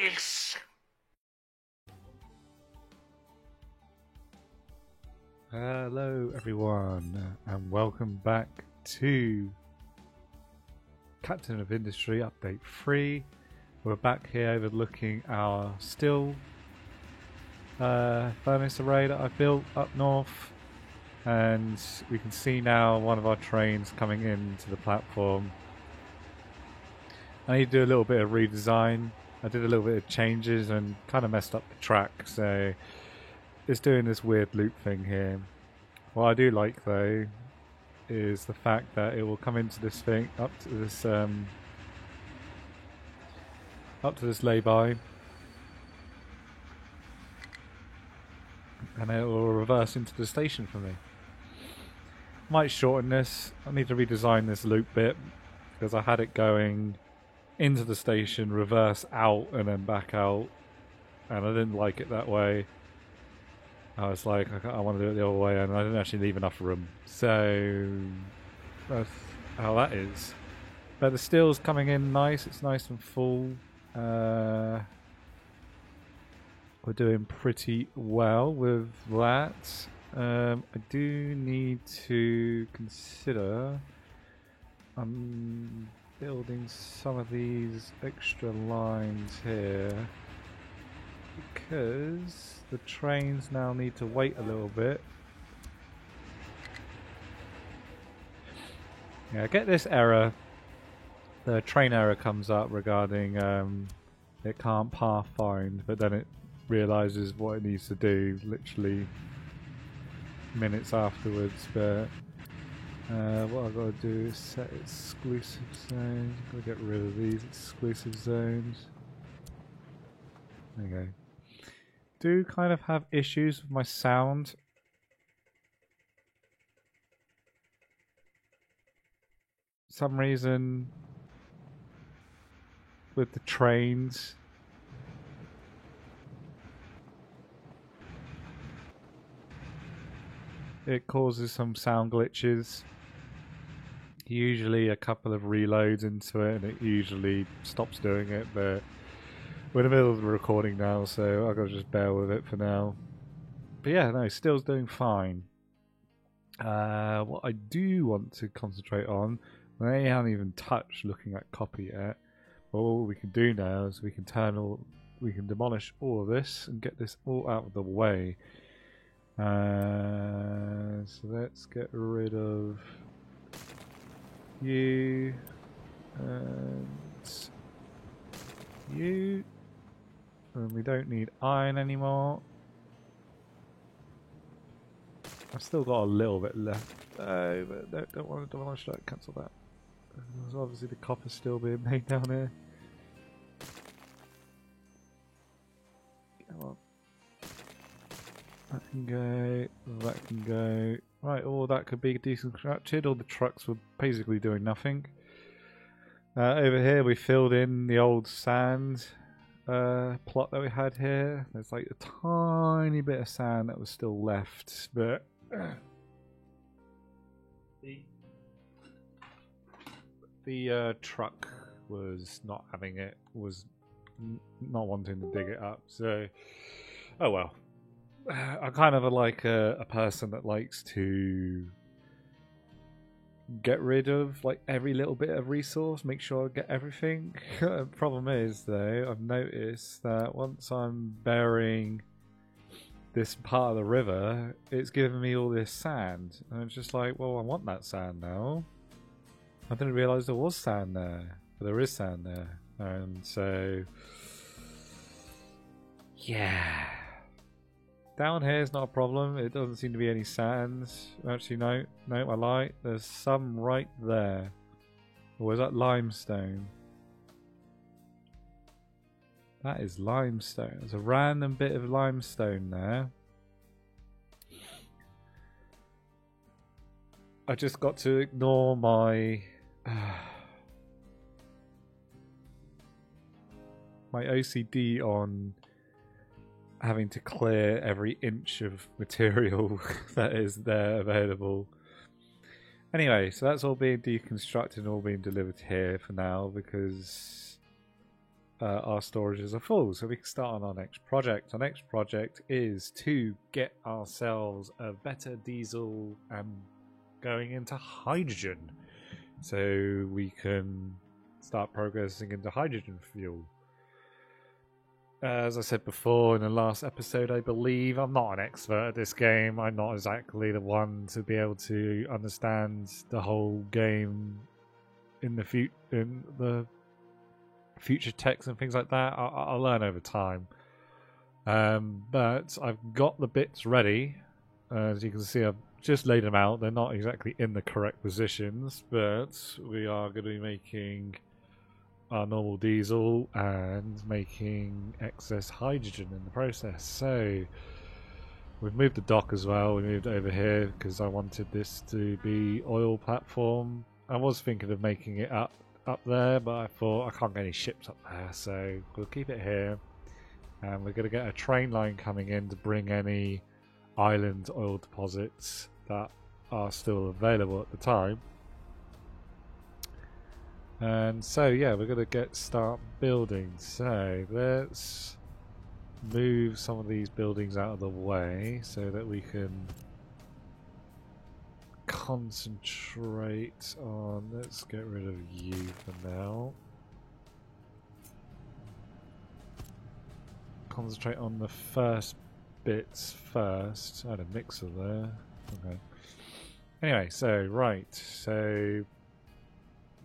face! Hello everyone, and welcome back to Captain of Industry Update 3. We're back here overlooking our steel furnace array that I built up north, and we can see now one of our trains coming into the platform. I need to do a little bit of redesign. I did a little bit of changes and kind of messed up the track, so it's doing this weird loop thing here. What I do like though is the fact that it will come into this thing up to this lay-by, and it will reverse into the station for me. Might shorten this. I need to redesign this loop bit because I had it going into the station, reverse out, and then back out, and I didn't like it that way. I was like, I want to do it the other way, and I didn't actually leave enough room. So that's how that is. But the steel's coming in nice. It's nice and full. We're doing pretty well with that. I do need to consider building some of these extra lines here, because the trains now need to wait a little bit. Yeah, I get this error. The train error comes up regarding it can't path find, but then it realizes what it needs to do literally minutes afterwards. But what I've got to do is set exclusive zones. I've got to get rid of these exclusive zones. There you go. Do kind of have issues with my sound. For some reason with the trains, it causes some sound glitches. Usually a couple of reloads into it and it usually stops doing it, but we're in the middle of the recording now, so I've got to just bear with it for now. But yeah, no, still's doing fine. What I do want to concentrate on, I haven't even touched looking at copy yet, but what we can do now is we can demolish all of this and get this all out of the way. So let's get rid of you and you. And we don't need iron anymore. I've still got a little bit left. But don't want to demolish that. Cancel that. There's obviously the copper still being made down here. Come on. That can go. That can go. Right, all that could be deconstructed. All the trucks were basically doing nothing. Over here we filled in the old sand plot that we had here. There's like a tiny bit of sand that was still left, but the truck was not having it, was not wanting to dig it up, so oh well. I'm kind of like a person that likes to get rid of like every little bit of resource, make sure I get everything. Problem is though, I've noticed that once I'm burying this part of the river, it's giving me all this sand, and it's just like, well, I want that sand now. I didn't realise there was sand there, but there is sand there, and so yeah. Down here is not a problem. It doesn't seem to be any sands. Actually, no, I lie. There's some right there. Or is that limestone? That is limestone. There's a random bit of limestone there. I just got to ignore my my OCD on having to clear every inch of material that is there available. Anyway, so that's all being deconstructed and all being delivered here for now, because our storages are full, so we can start on our next project. Our next project is to get ourselves a better diesel and going into hydrogen, so we can start progressing into hydrogen fuel. As I said before in the last episode, I believe I'm not an expert at this game. I'm not exactly the one to be able to understand the whole game in the future text and things like that. I'll learn over time. But I've got the bits ready. As you can see, I've just laid them out. They're not exactly in the correct positions, but we are going to be making our normal diesel and making excess hydrogen in the process. So we've moved the dock as well. We moved it over here because I wanted this to be oil platform. I was thinking of making it up there, but I thought I can't get any ships up there, so we'll keep it here. And we're going to get a train line coming in to bring any island oil deposits that are still available at the time. And so yeah, we're going to start building. So let's move some of these buildings out of the way so that we can concentrate on, let's get rid of you for now. Concentrate on the first bits first. I had a mixer there. Okay. Anyway, so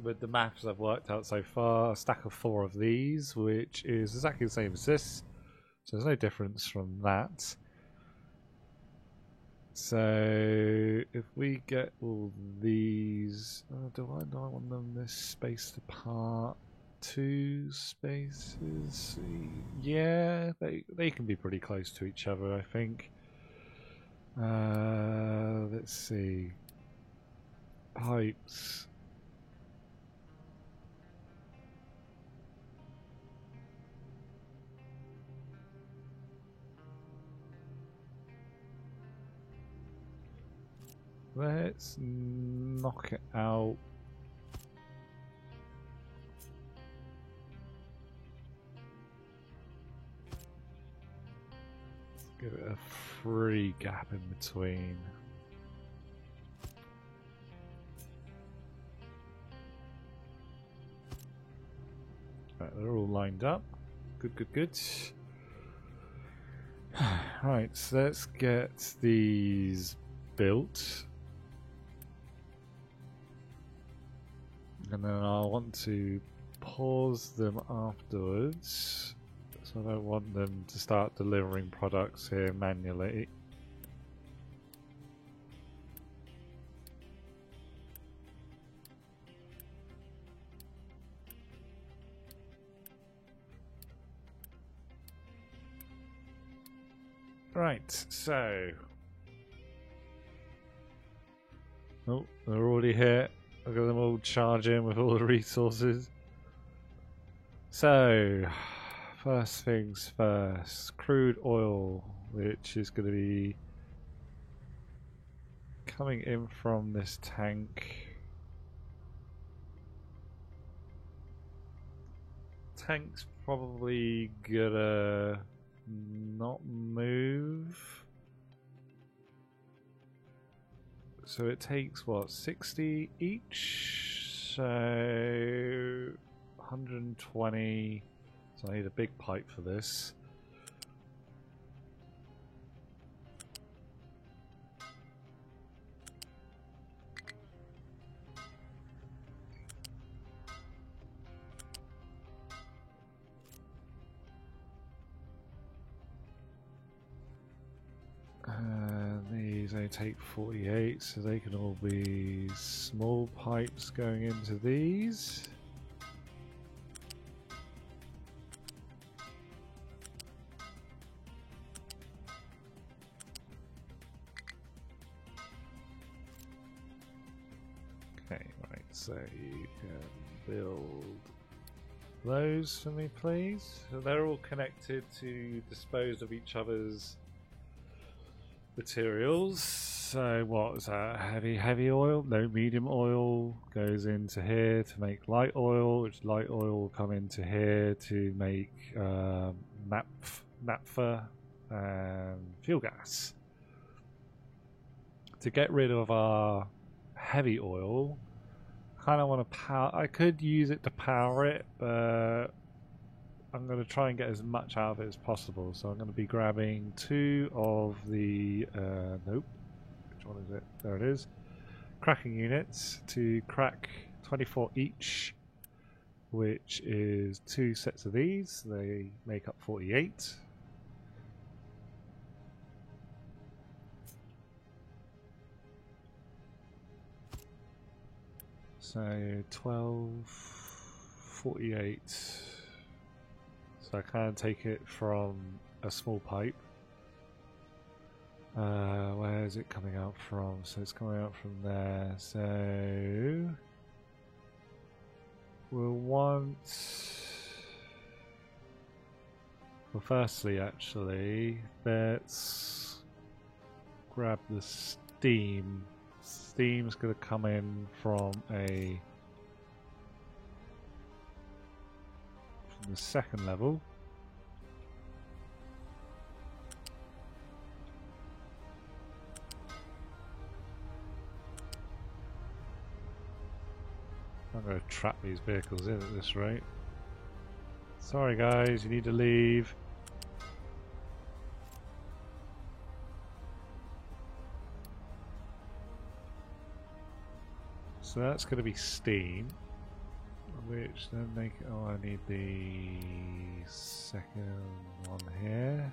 with the maths I've worked out so far, a stack of 4 of these, which is exactly the same as this, so there's no difference from that. So if we get all these, do I want them this spaced apart? 2 spaces? Yeah, they can be pretty close to each other, I think. Let's see. Pipes. Let's knock it out. Give it a free gap in between. Right, they're all lined up. Good. Right, so let's get these built. And then I'll want to pause them afterwards. So I don't want them to start delivering products here manually. Right, so... Oh, they're already here. Look at them all charging with all the resources. So, first things first. Crude oil, which is going to be coming in from this tank. Tank's probably gonna not move. So it takes what, 60 each? So 120. So I need a big pipe for this. These only take 48, so they can all be small pipes going into these. Okay, right, so you can build those for me, please. So they're all connected to dispose of each other's materials. So what is that? Heavy oil? No, medium oil goes into here to make light oil, which light oil will come into here to make naphtha and fuel gas. To get rid of our heavy oil, I kind of want to power. I could use it to power it, but I'm going to try and get as much out of it as possible. So I'm going to be grabbing 2 of the nope. Which one is it? There it is. Cracking units to crack 24 each, which is 2 sets of these. They make up 48. So 12, 48. So I can take it from a small pipe. Where is it coming out from? So it's coming out from there. So we'll want. Well, firstly, actually, let's grab the steam. Steam's going to come in from the second level. I'm going to trap these vehicles in at this rate. Sorry guys, you need to leave. So that's going to be steam, which then make. Oh, I need the second one here.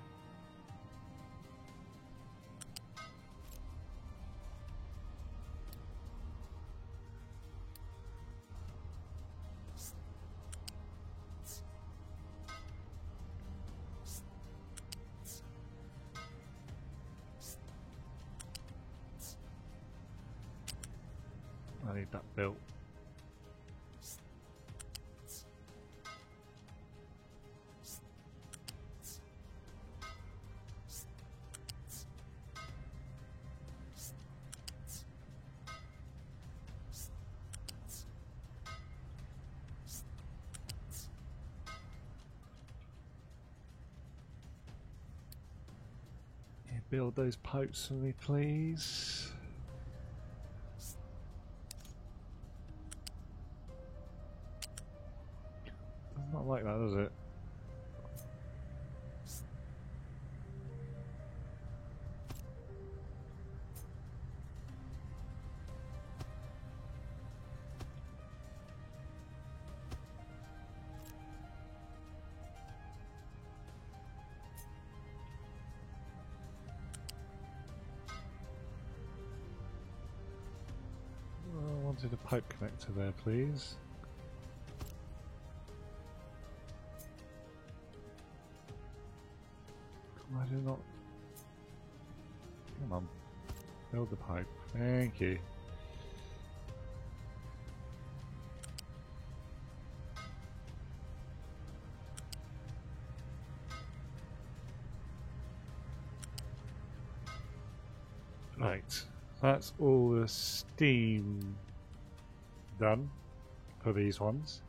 I need that built. Yeah, build those pipes for me, please. Not like that, does it? I wanted a pipe connector there, please. Why do not? Come on, build the pipe. Thank you. Right, that's all the steam done for these ones.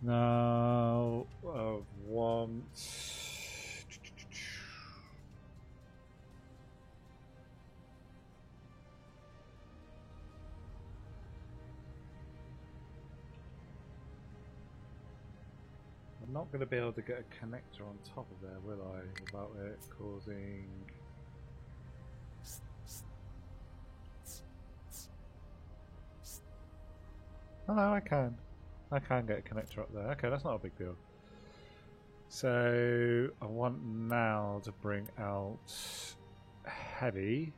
Now I want. I'm not going to be able to get a connector on top of there, will I? Without it causing. Oh no, I can. I can get a connector up there. Okay, that's not a big deal. So I want now to bring out heavy.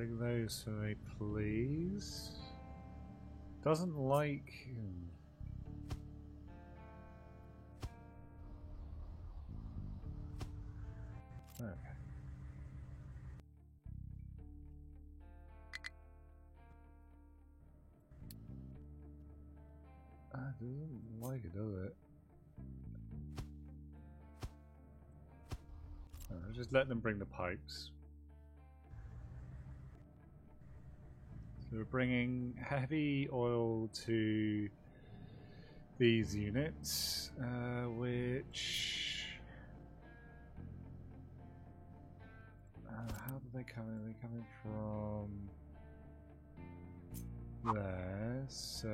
bring those for me, please. Doesn't like... Okay. Doesn't like it, does it? Just let them bring the pipes. So we're bringing heavy oil to these units, which... how do they come in? They're coming from there, so...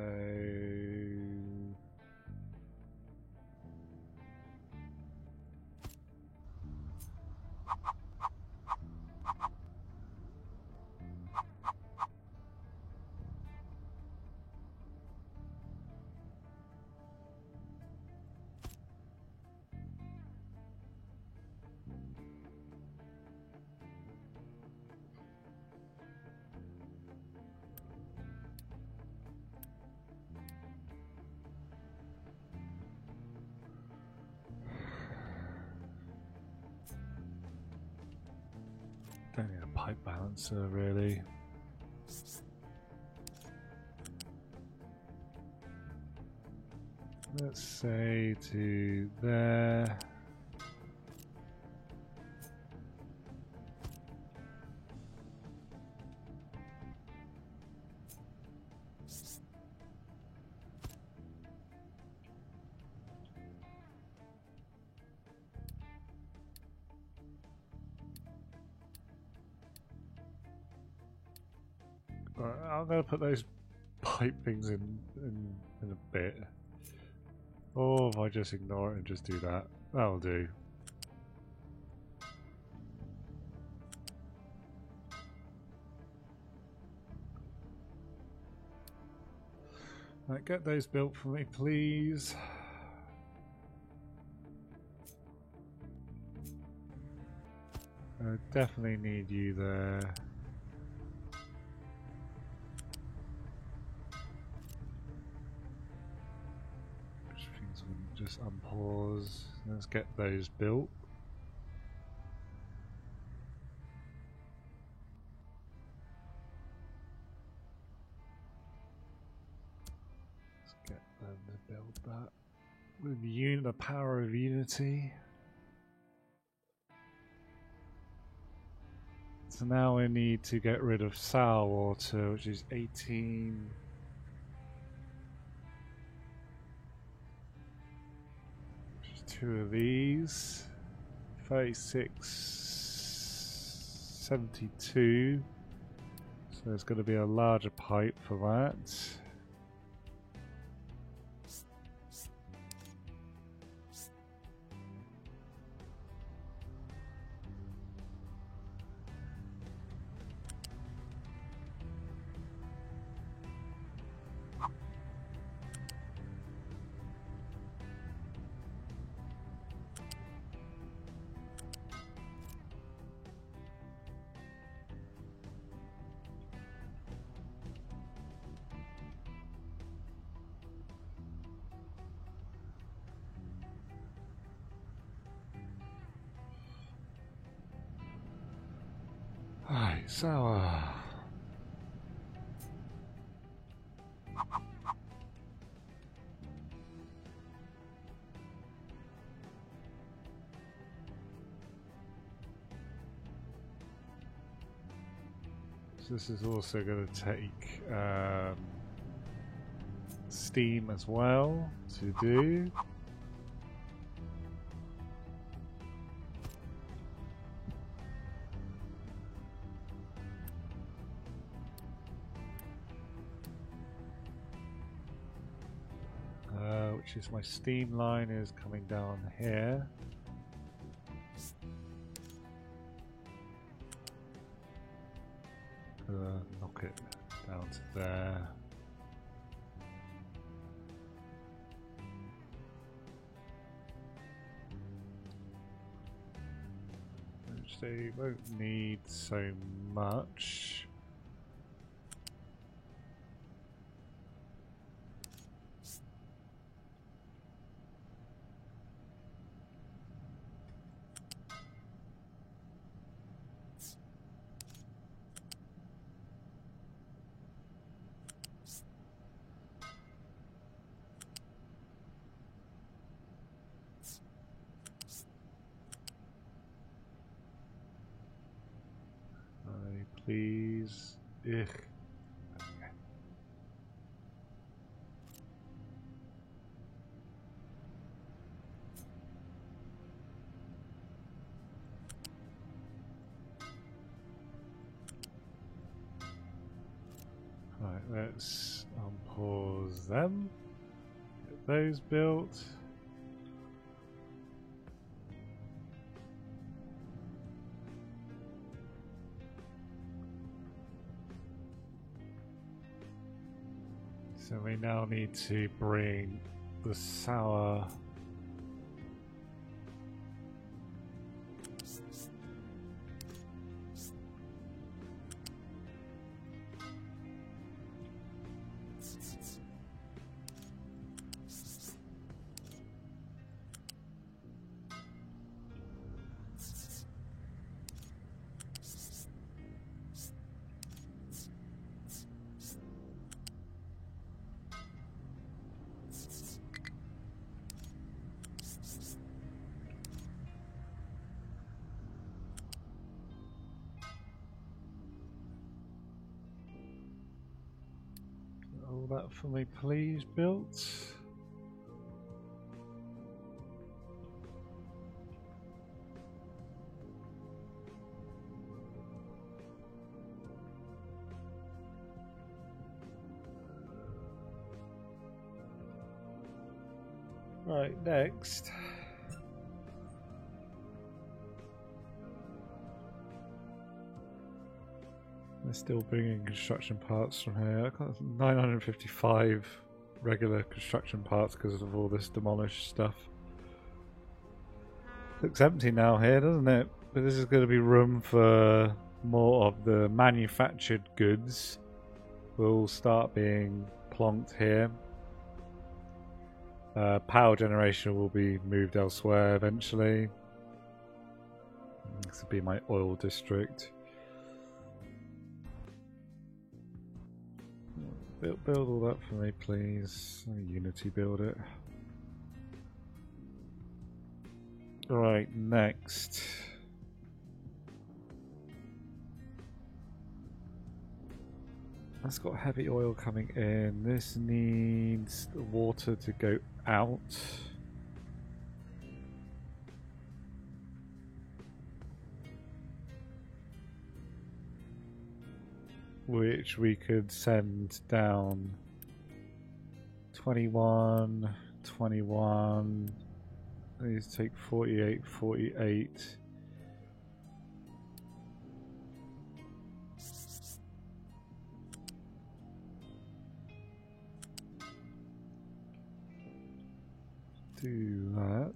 Don't need a pipe balancer, really. Let's say to there. I'm going to put those pipe things in a bit. Or if I just ignore it and just do that, that'll do. Right, get those built for me, please. I definitely need you there. Things wouldn't just unpause. Let's get those built. Let's get them to build that with the power of unity. So now we need to get rid of sour water, which is 18. Which is 2 of these. 36, 72. So there's going to be a larger pipe for that. Right, so this is also going to take steam as well to do. Which is my steam line is coming down here. Knock it down to there. Which they won't need so much. please. Ugh. Right, let's unpause them. Get those built. So we now need to bring the sour all that for me, please, built. Right, next. They're still bringing construction parts from here. I got 955 regular construction parts because of all this demolished stuff. Looks empty now here, doesn't it? But this is going to be room for more of the manufactured goods. Will start being plonked here. Power generation will be moved elsewhere eventually. This will be my oil district. Build all that for me, please. Unity build it. Right, next. That's got heavy oil coming in. This needs the water to go out. Which we could send down 21, 21. These take 48, 48. Do that.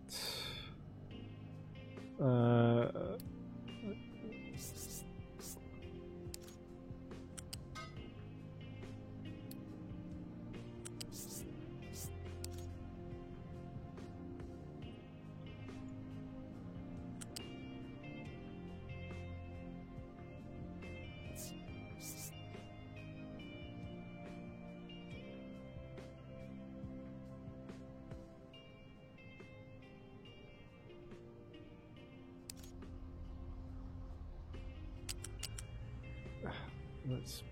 Let's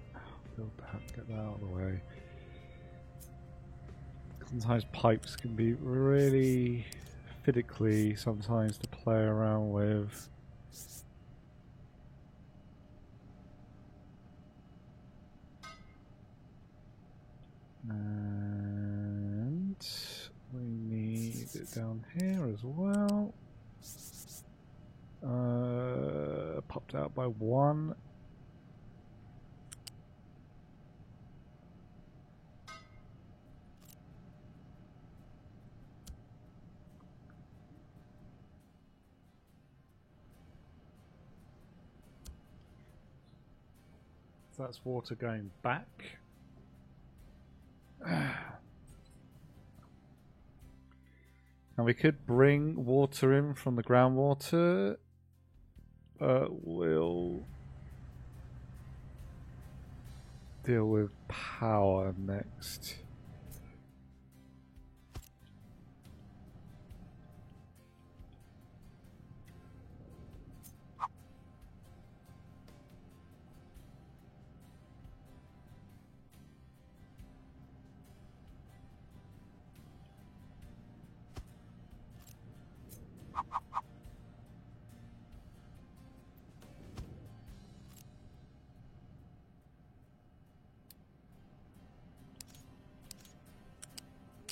build that, get that out of the way. Sometimes pipes can be really finicky sometimes to play around with. And we need it down here as well. Popped out by one. That's water going back. And we could bring water in from the groundwater. We'll deal with power next.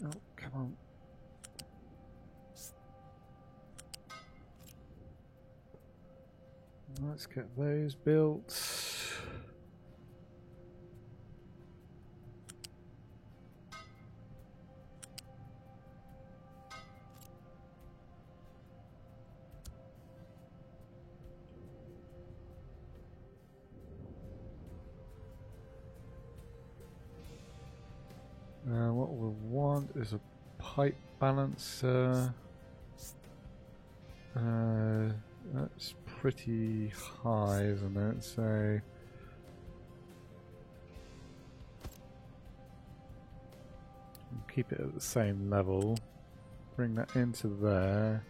Oh, come on. Let's get those built. What we'll want is a pipe balancer. That's pretty high, isn't it? So keep it at the same level. Bring that into there.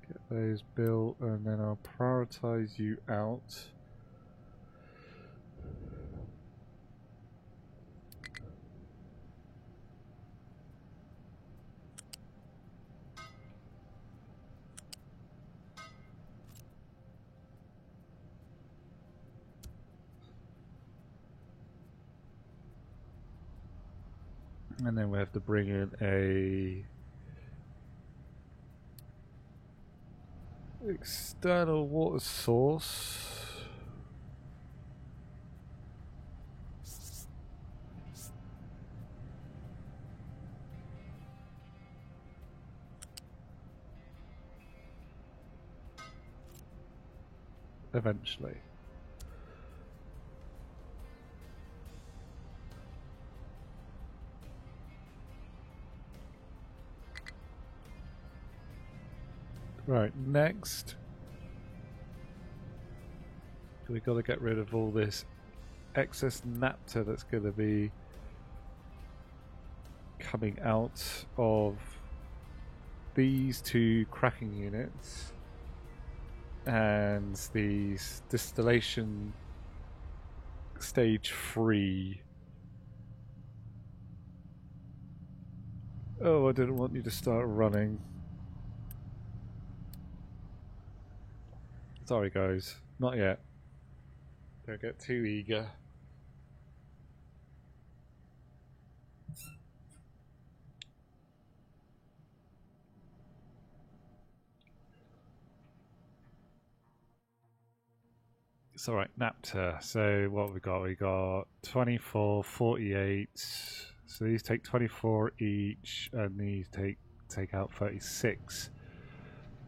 Get those built, and then I'll prioritize you out. And then we have to bring in a external water source. Eventually. Right, next we got to get rid of all this excess naphtha that's going to be coming out of these two cracking units and these distillation stage 3. Oh, I didn't want you to start running. Sorry guys, not yet. Don't get too eager. It's alright, naphtha. So what we got? We got 24, 48. So these take 24 each, and these take out 36.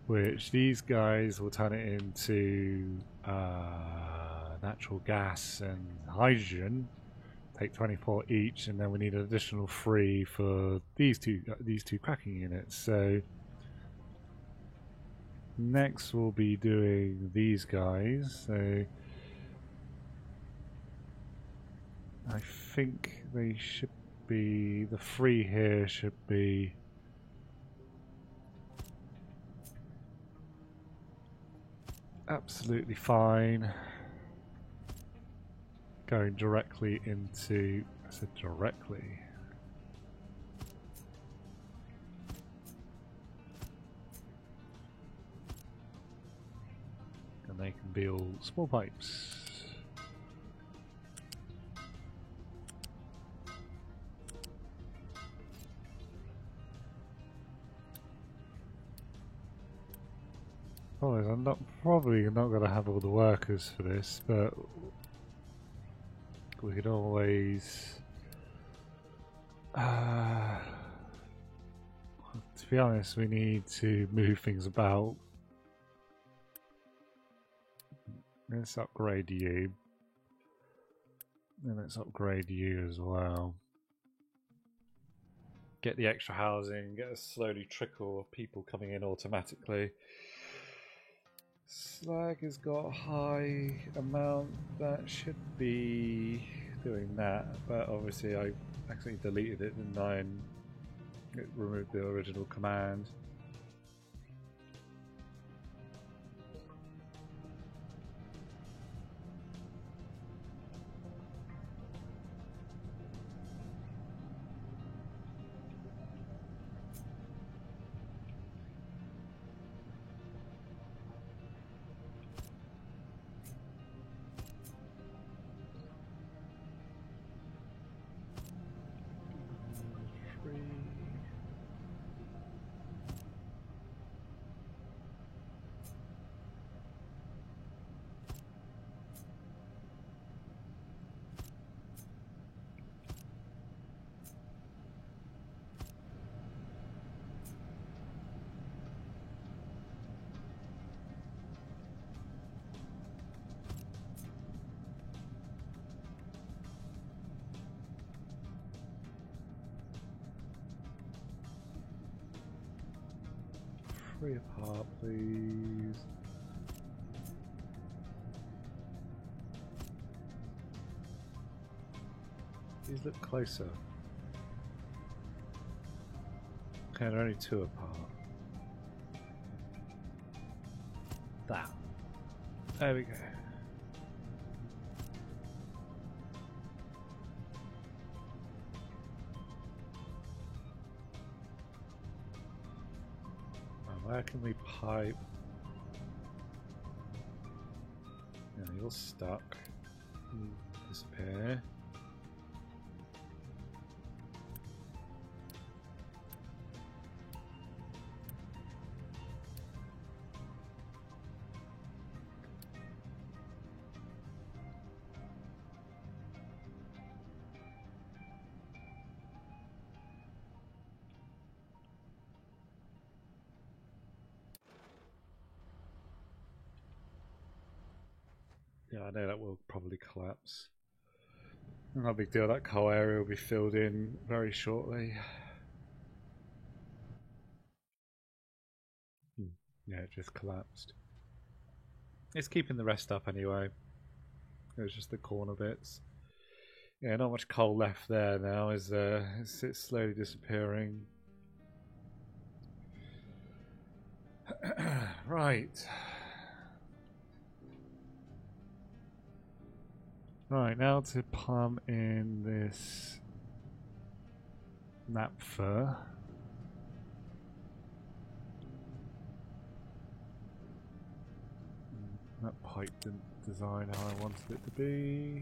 Which these guys will turn it into natural gas and hydrogen. Take 24 each, and then we need an additional 3 for these two cracking units. So next we'll be doing these guys. So I think they should be, the 3 here should be absolutely fine. Going directly into, I said directly. And they can be all small pipes. Oh, I'm probably not going to have all the workers for this, but we could always. To be honest, we need to move things about. Let's upgrade you, and let's upgrade you as well. Get the extra housing, get a slowly trickle of people coming in automatically. Slag has got a high amount, that should be doing that, but obviously I accidentally deleted it, didn't I, and it removed the original command. 3 apart, please. These look closer. Okay, they're only 2 apart. That. There we go. Where can we pipe? Yeah, you're stuck. Disappear. Yeah, I know that will probably collapse. No big deal, that coal area will be filled in very shortly. Yeah, it just collapsed. It's keeping the rest up anyway. It was just the corner bits. Yeah, not much coal left there now, is there? It's slowly disappearing. Right. Right, now to plumb in this naphtha. That pipe didn't design how I wanted it to be.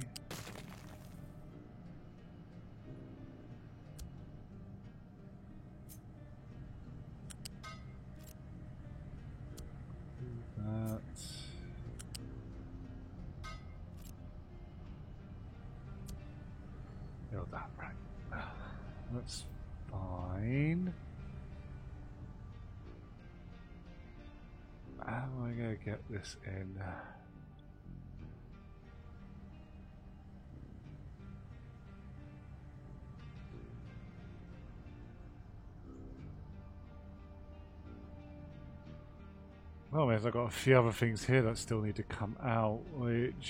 That. Build that, right. That's fine. How am I going to get this in? Well, I've got a few other things here that still need to come out, which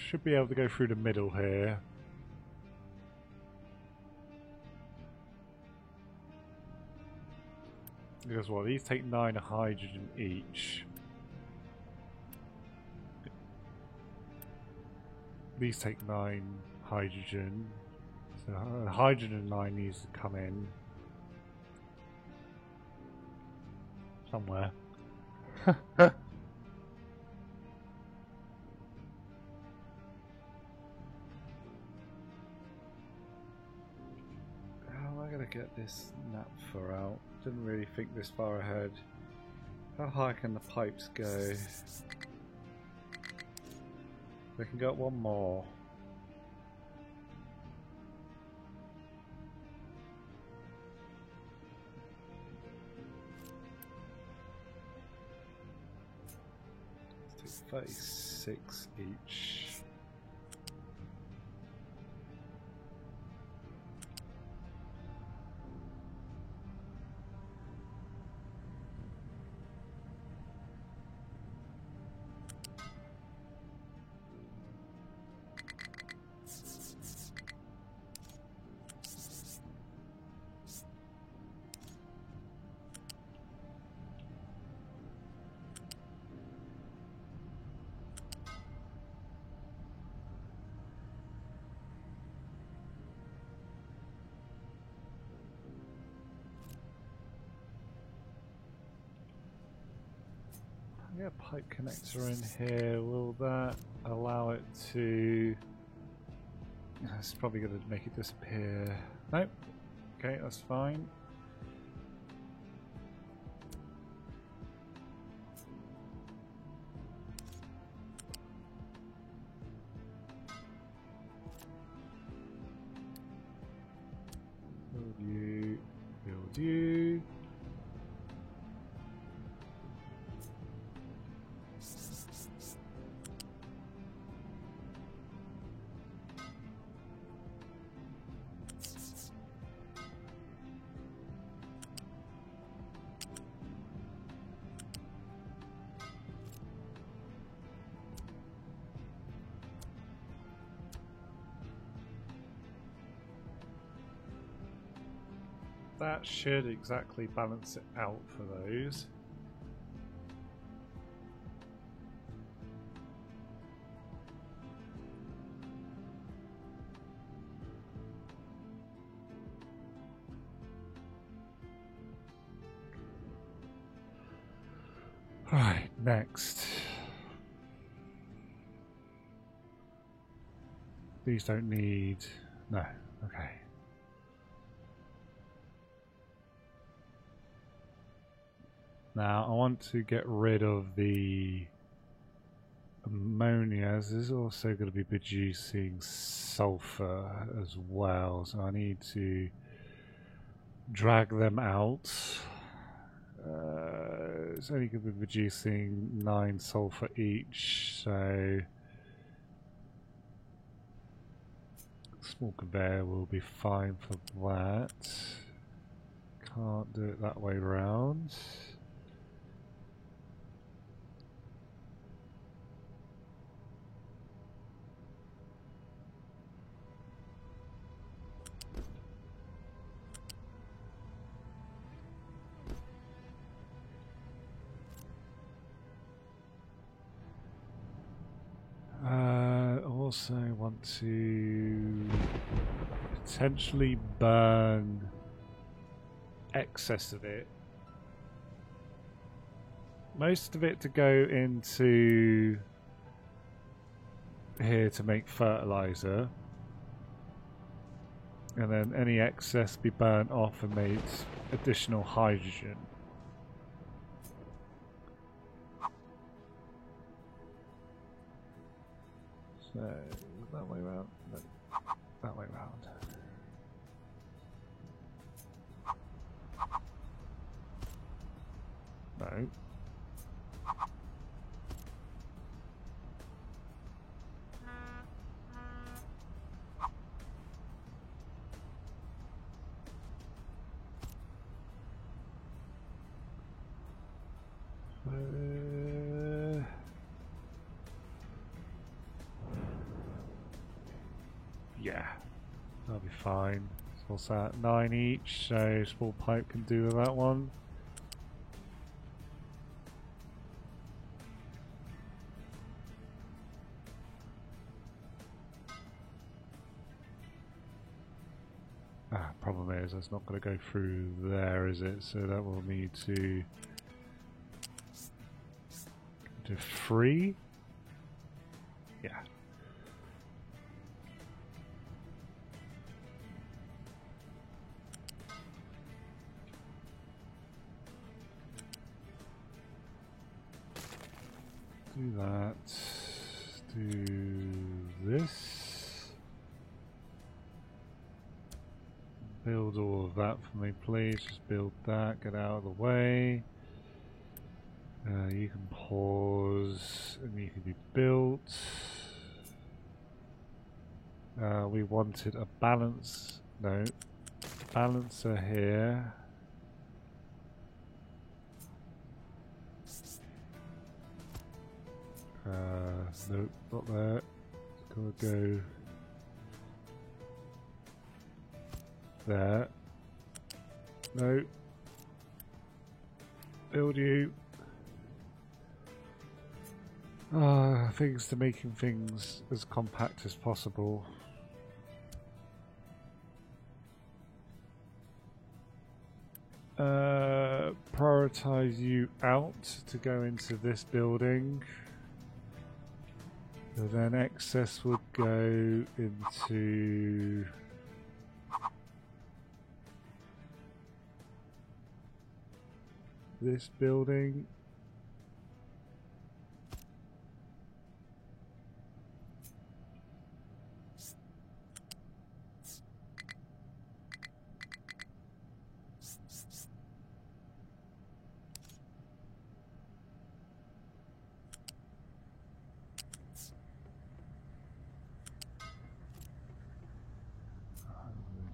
should be able to go through the middle here. Because what, these take 9 hydrogen each. These take 9 hydrogen. So the hydrogen line needs to come in somewhere. How am I going to get this naphtha out? Didn't really think this far ahead. How high can the pipes go? They can go up one more. Let's take 36 each. Get a pipe connector in here. Will that allow it to... It's probably going to make it disappear. Nope. Okay, that's fine. Build you. Build you. that should exactly balance it out for those. Right, next. These don't need... no, okay. Now I want to get rid of the ammonia, as this is also going to be producing sulfur as well, so I need to drag them out. It's only going to be producing 9 sulfur each, so small conveyor will be fine for that. Can't do it that way round. Also want to potentially burn excess of it. Most of it to go into here to make fertilizer, and then any excess be burnt off and made additional hydrogen. So, that way round? No, that way round. No. Yeah, that'll be fine. So what's that? 9 each, so small pipe can do with that one. Problem is, that's not going to go through there, is it? So that will need to do 3. Yeah. Do that. Do this. Build all of that for me, please. Just build that. Get out of the way. You can pause, and you can be built. We wanted a balance. No, balancer here. Nope, not there. Gotta go there. No. Build you. Things to making things as compact as possible. Prioritize you out to go into this building. So then excess would go into this building.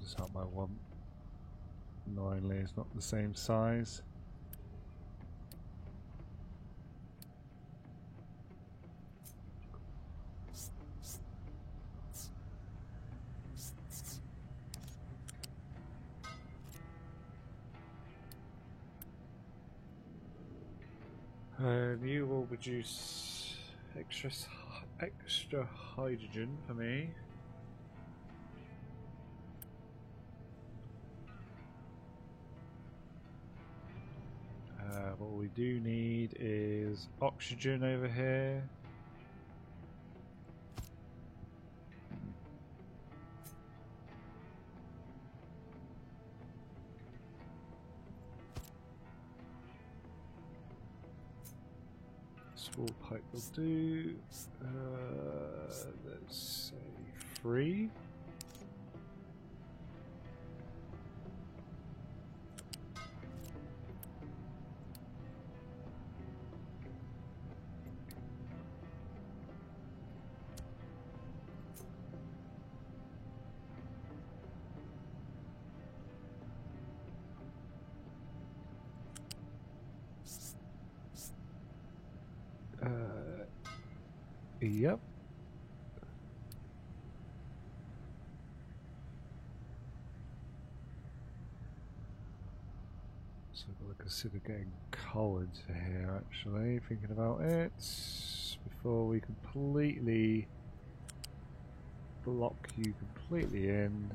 Just help my one. Annoyingly, it's not the same size. And you will produce extra hydrogen for me. What we do need is oxygen over here. Small pipe will do. Let's say 3. Yep. So we'll consider getting coal into here actually, thinking about it, before we completely block you completely in.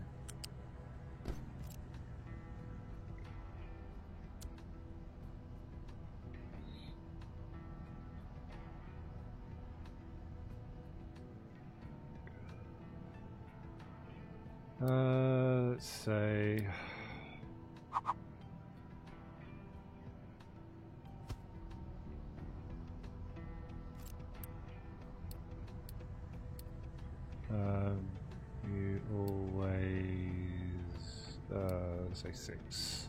Let's say you always say 6.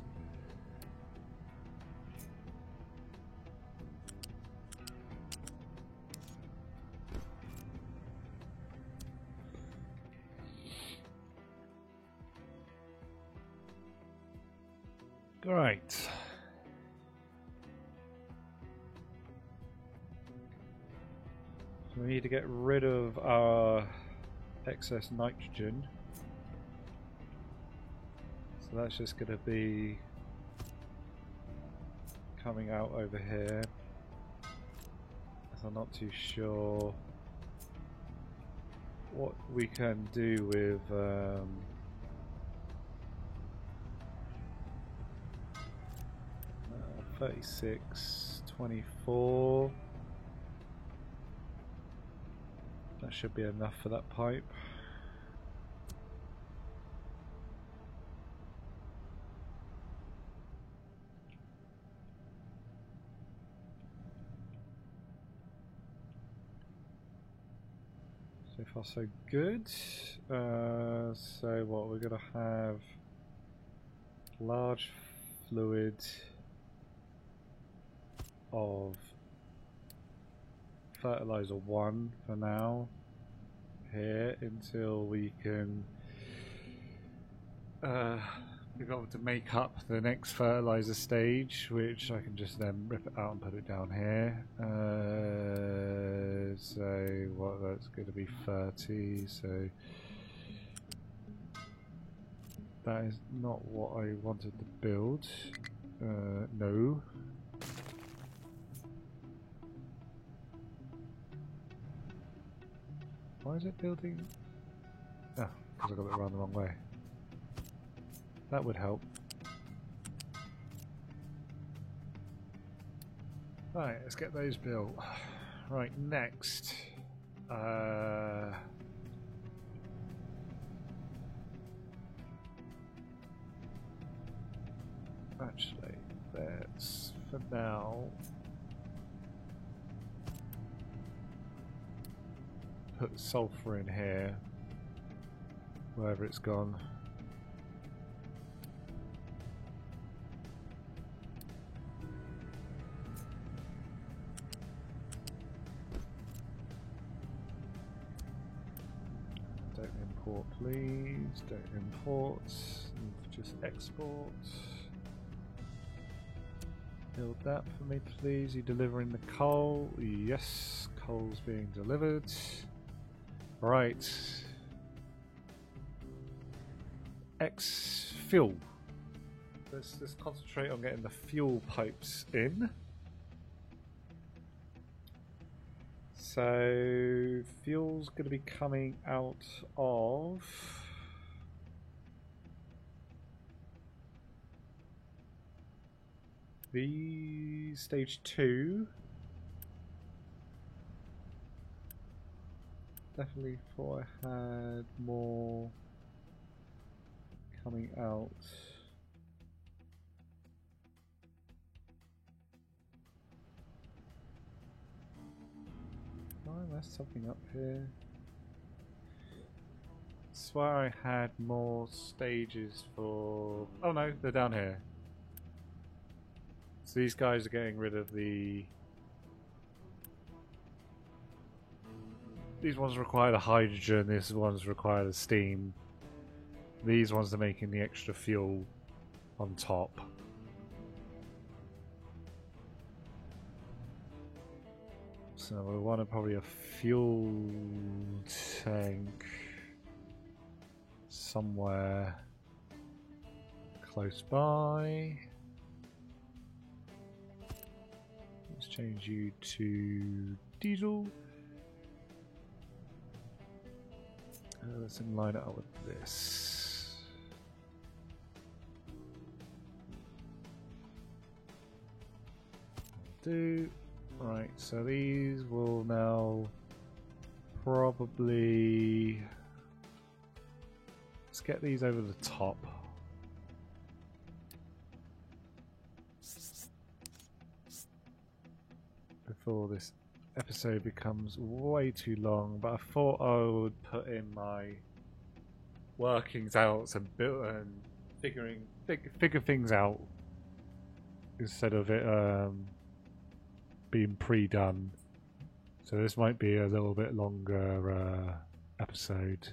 Right. So we need to get rid of our excess nitrogen. So that's just going to be coming out over here. So I'm not too sure what we can do with 36, 24. That should be enough for that pipe. So far so good. So what we're going to have, large fluid of fertilizer 1 for now here until we can be able to make up the next fertilizer stage, which I can just then rip it out and put it down here. So what, that's going to be 30, so that is not what I wanted to build. No. Why is it building? Oh, because I got it around the wrong way. That would help. Right, let's get those built. Right, next. Actually, let's, for now, put sulfur in here, wherever it's gone. Don't import, please. Don't import. Just export. Build that for me, please. You delivering the coal? Yes, coal's being delivered. Right. Fuel. Let's concentrate on getting the fuel pipes in. so fuel's going to be coming out of the stage 2. Definitely thought I had more coming out. Oh, there's something up here. I swear I had more stages for... Oh no, they're down here. So these guys are getting rid of the... These ones require the hydrogen, these ones require the steam. These ones are making the extra fuel on top. So we want probably a fuel tank somewhere close by. Let's change you to diesel. Let's line it up with this. Do right, so these will now probably, let's get these over the top. Before this episode becomes way too long, but I thought I would put in my workings out and build and figure things out instead of it being pre-done. So this might be a little bit longer episode.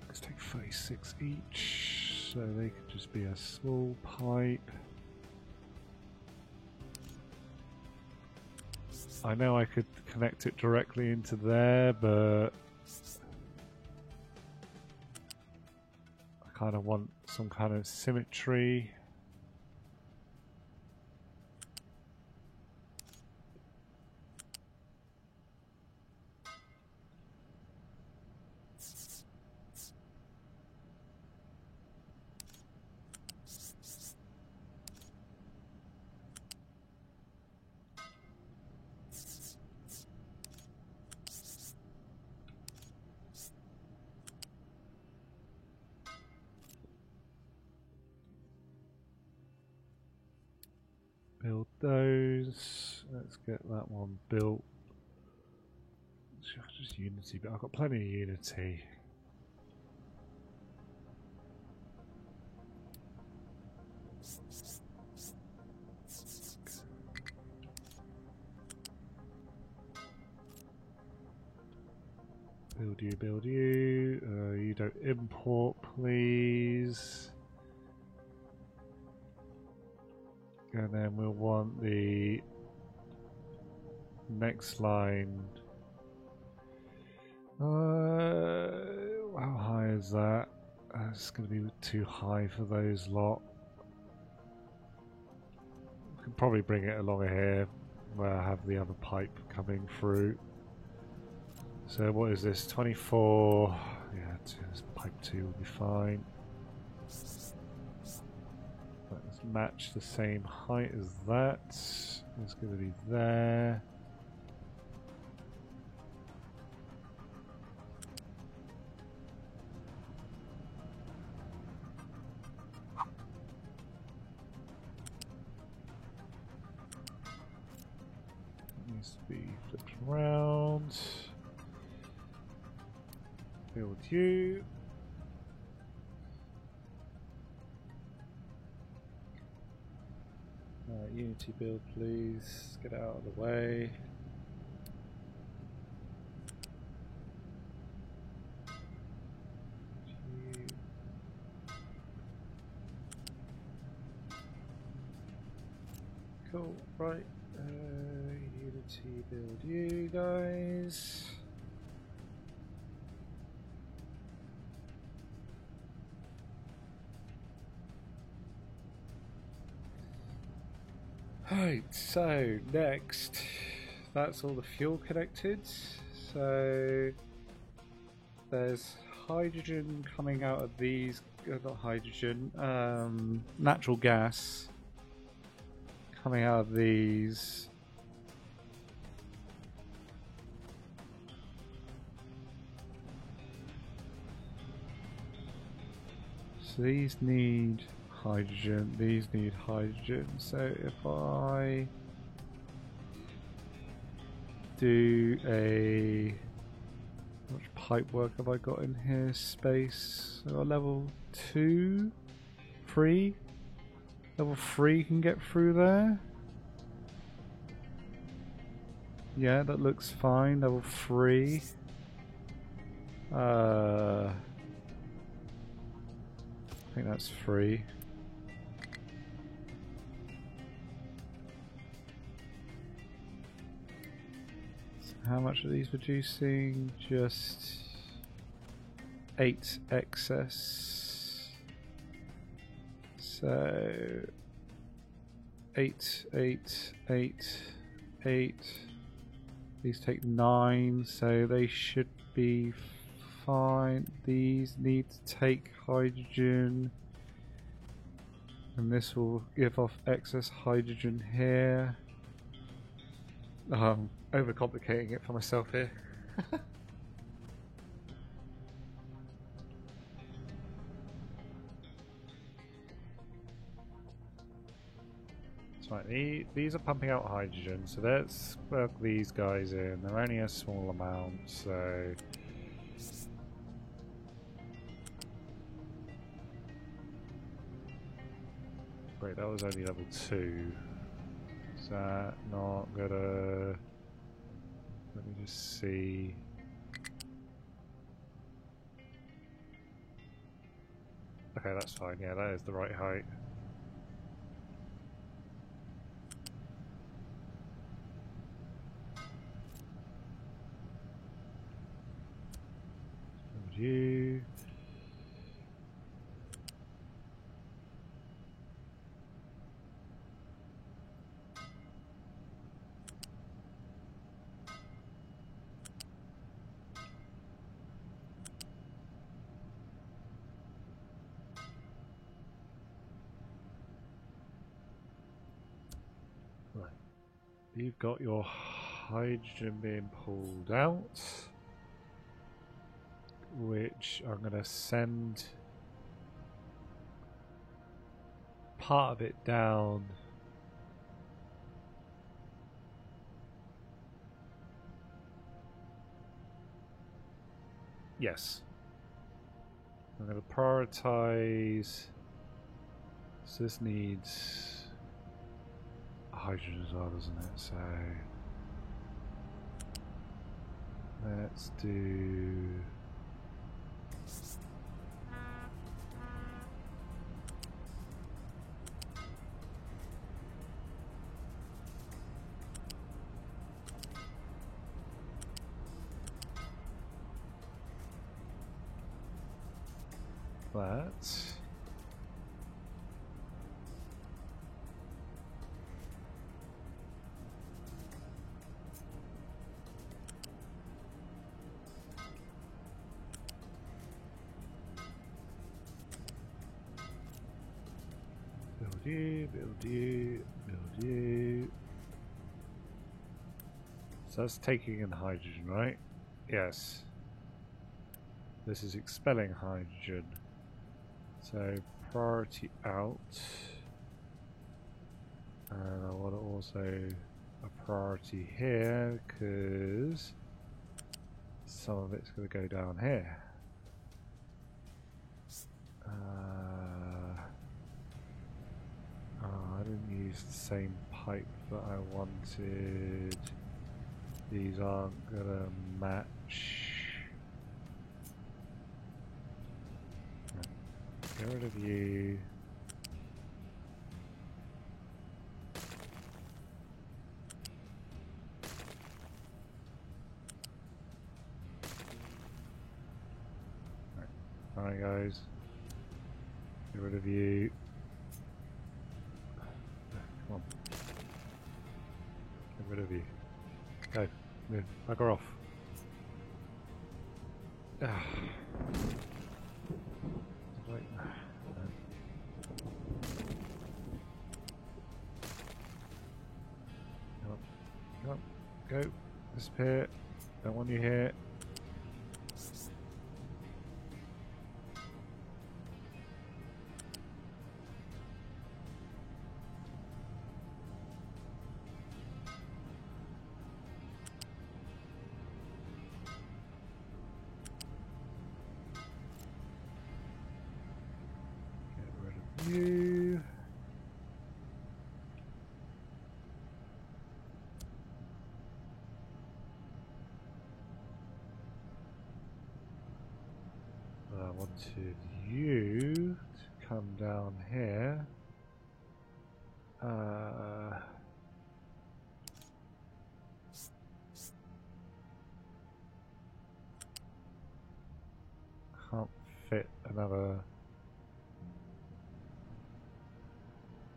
Let's take 36 each, so they could just be a small pipe. I know I could connect it directly into there, but I kind of want some kind of symmetry. Build those. Let's get that one built. Just Unity, but I've got plenty of Unity. Build you, build you. You don't import, please. And then we'll want the next line. How high is that? It's going to be too high for those lot. We can probably bring it along here where I have the other pipe coming through. So what is this? 24. Yeah, pipe 2 will be fine. Let's match the same height as that. It's going to be there. Needs to be flipped around. Build you. Unity build, please. Get out of the way. Oh, right. Unity build you guys. Right, so next, that's all the fuel connected. So there's hydrogen coming out of these, not hydrogen, natural gas coming out of these. So these need hydrogen, these need hydrogen. So if I do a, how much pipe work have I got in here? Space. So level 2, 3. Level 3 can get through there. Yeah, that looks fine. Level 3. I think that's 3. So how much are these producing? Just 8 excess. So 8, 8, 8, 8. These take 9, so they should be fine. These need to take hydrogen, and this will give off excess hydrogen here. Overcomplicating it for myself here. Right, these are pumping out hydrogen, so let's work these guys in. They're only a small amount, so wait, that was only level 2. Is that not gonna... Let me just see. Okay, that's fine. Yeah, that is the right height. You. Right. You've got your hydrogen being pulled out, which I'm going to send part of it down. Yes. I'm going to prioritize. So this needs hydrogen as well, doesn't it? So let's do... that. Build you, build you, build you. So that's taking in hydrogen, right? Yes. This is expelling hydrogen. So priority out. And I want to also a priority here because some of it's going to go down here. I didn't use the same pipe that I wanted. These aren't going to match. Get rid of you. Alright guys. Get rid of you. Come on. Get rid of you. Go. Move. Bugger off. Wait. Come on. Go. Disappear. Don't want you here. You. I wanted you to come down here. Can't fit another.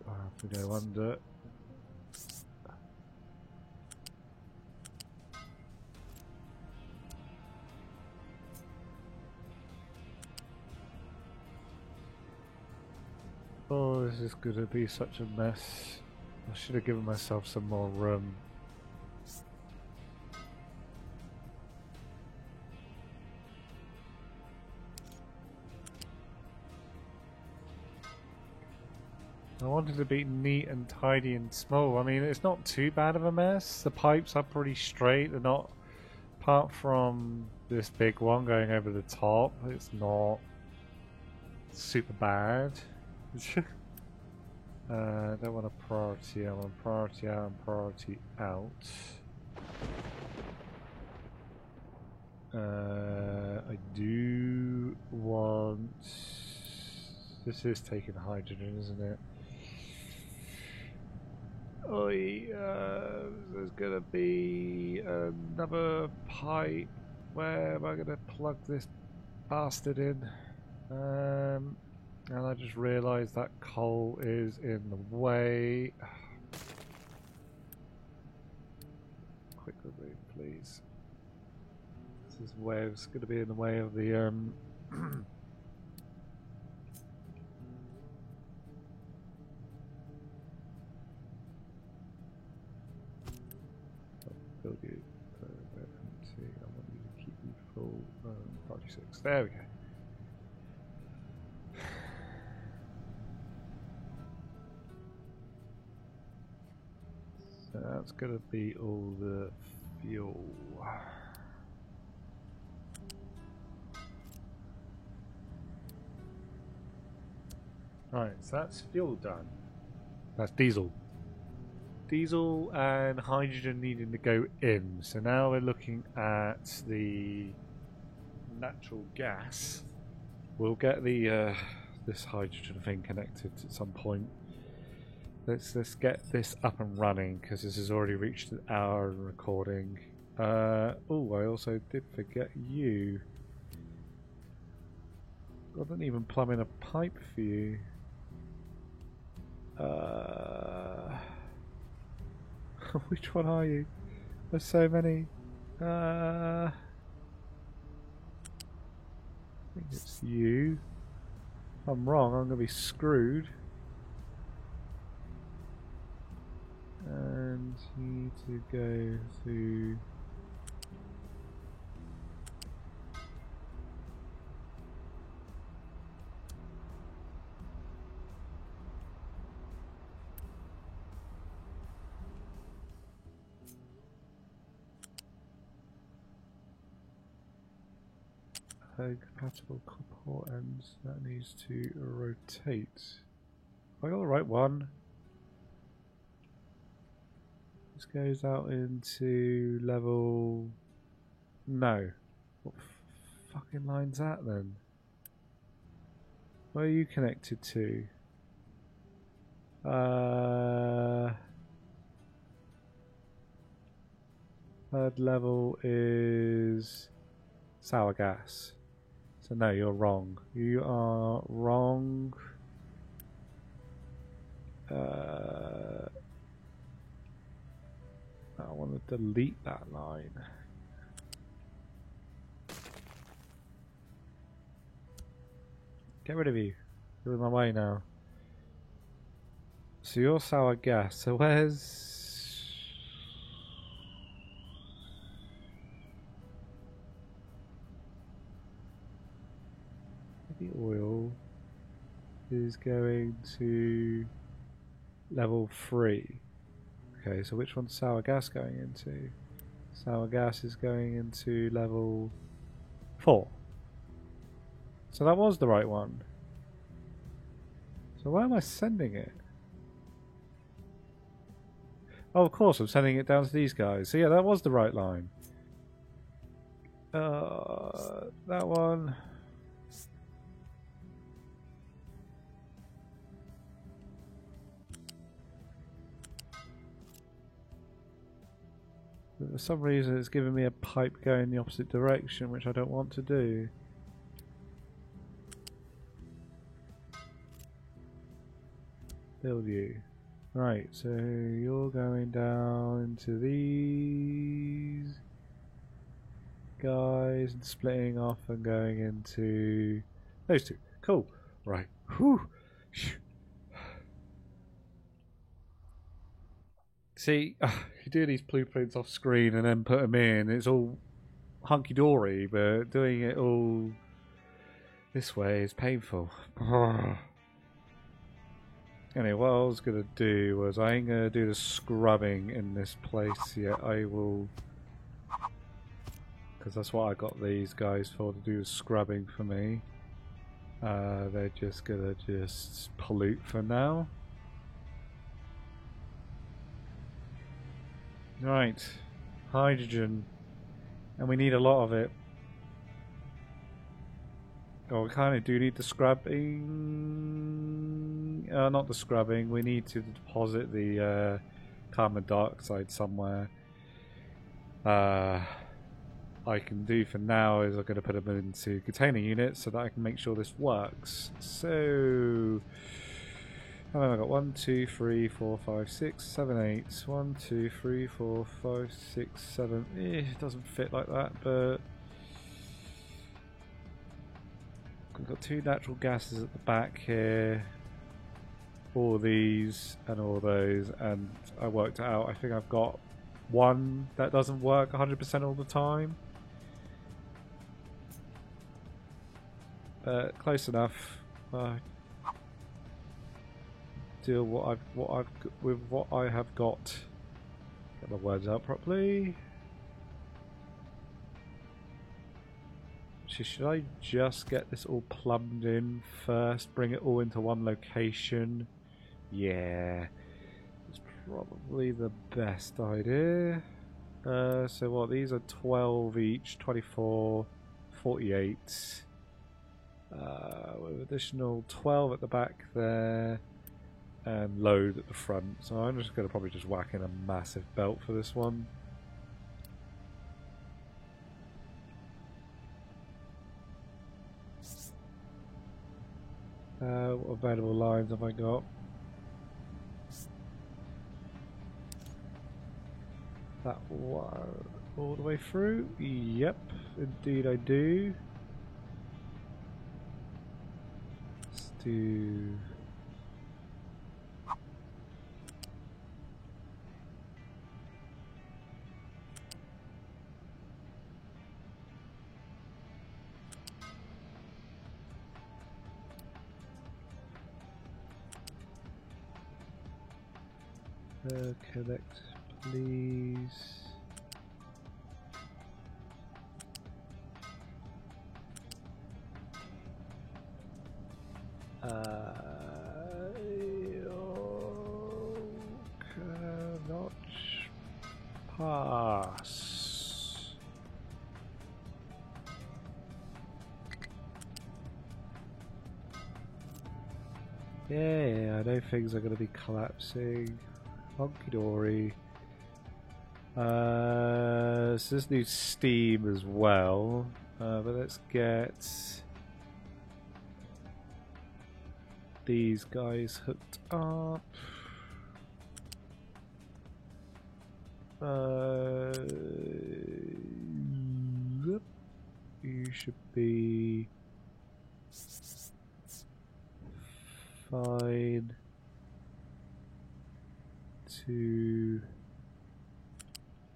I have to go under. Oh, this is going to be such a mess. I should have given myself some more room. I wanted to be neat and tidy and small. I mean, it's not too bad of a mess. The pipes are pretty straight. They're not, apart from this big one going over the top, it's not super bad. I don't want a priority. I want priority out and priority out. I do want. This is taking hydrogen, isn't it? There's gonna be another pipe. Where am I gonna plug this bastard in? And I just realised that coal is in the way. Quick remove, please. This is where it's going to be in the way of the build you. Empty. I want you to keep you full. Project 6. There we go. So that's going to be all the fuel. Right, so that's fuel done. That's diesel. Diesel and hydrogen needing to go in. So now we're looking at the natural gas. We'll get the this hydrogen thing connected at some point. Let's get this up and running because this has already reached an hour in recording. Oh, I also did forget you. I didn't even plumb in a pipe for you. Which one are you? There's so many. I think it's you. If I'm wrong, I'm going to be screwed. And you need to go to... compatible port ends, that needs to rotate. Have I got the right one? This goes out into level... No. What fucking line's that then? Where are you connected to? Third level is sour gas. So no, you're wrong. You are wrong. I want to delete that line. Get rid of you. You're in my way now. So you're sour gas. So where's... the oil is going to level 3. Okay, so which one's sour gas going into? Sour gas is going into level 4. So that was the right one. So where am I sending it? Oh, of course, I'm sending it down to these guys. So yeah, that was the right line. That one. But for some reason it's giving me a pipe going the opposite direction, which I don't want to do. Build you. Right, so you're going down into these guys and splitting off and going into those two. Cool. Right. Whew. See, you do these blueprints off screen and then put them in. It's all hunky-dory, but doing it all this way is painful. Anyway, what I was going to do was I ain't going to do the scrubbing in this place yet. I will... because that's what I got these guys for, to do the scrubbing for me. They're just going to just pollute for now. Right. Hydrogen. And we need a lot of it. Oh, we kind of do need the scrubbing. Not the scrubbing. We need to deposit the carbon dioxide somewhere. I can do for now is I'm going to put them into container units so that I can make sure this works. So, how many have I got? 1, 2, 3, 4, 5, 6, 7, 8. 1, 2, 3, 4, 5, 6, 7. It doesn't fit like that, but we've got 2 natural gases at the back here. All these and all those, and I worked it out. I think I've got one that doesn't work 100% all the time. Close enough. Deal with what I have got. Get my words out properly. Should I just get this all plumbed in first? Bring it all into one location? Yeah, it's probably the best idea. So what? These are 12 each, 24, 48. With additional 12 at the back there, and load at the front. So I'm just going to probably just whack in a massive belt for this one. What available lines have I got? That one all the way through? Yep, indeed I do. Let's do... connect, please. Cannot pass. Yeah, I know things are going to be collapsing. Honky-dory. So this needs steam as well. But let's get these guys hooked up. You should be fine to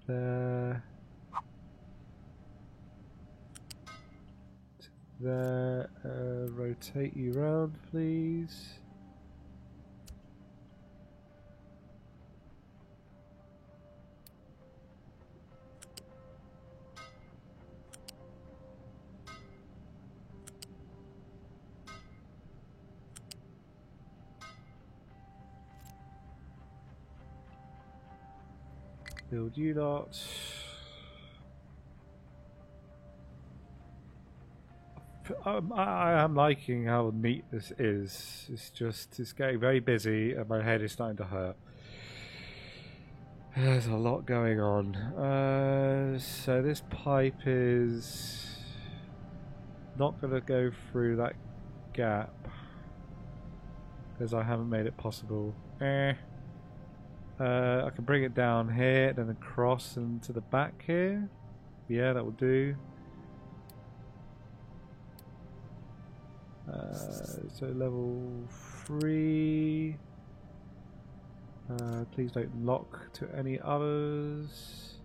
there. There, rotate you round, please. Build you lot. I am liking how neat this is. It's getting very busy and my head is starting to hurt. There's a lot going on. So this pipe is not going to go through that gap because I haven't made it possible. I can bring it down here, then across into the back here. Yeah, that will do. So level 3. Please don't lock to any others.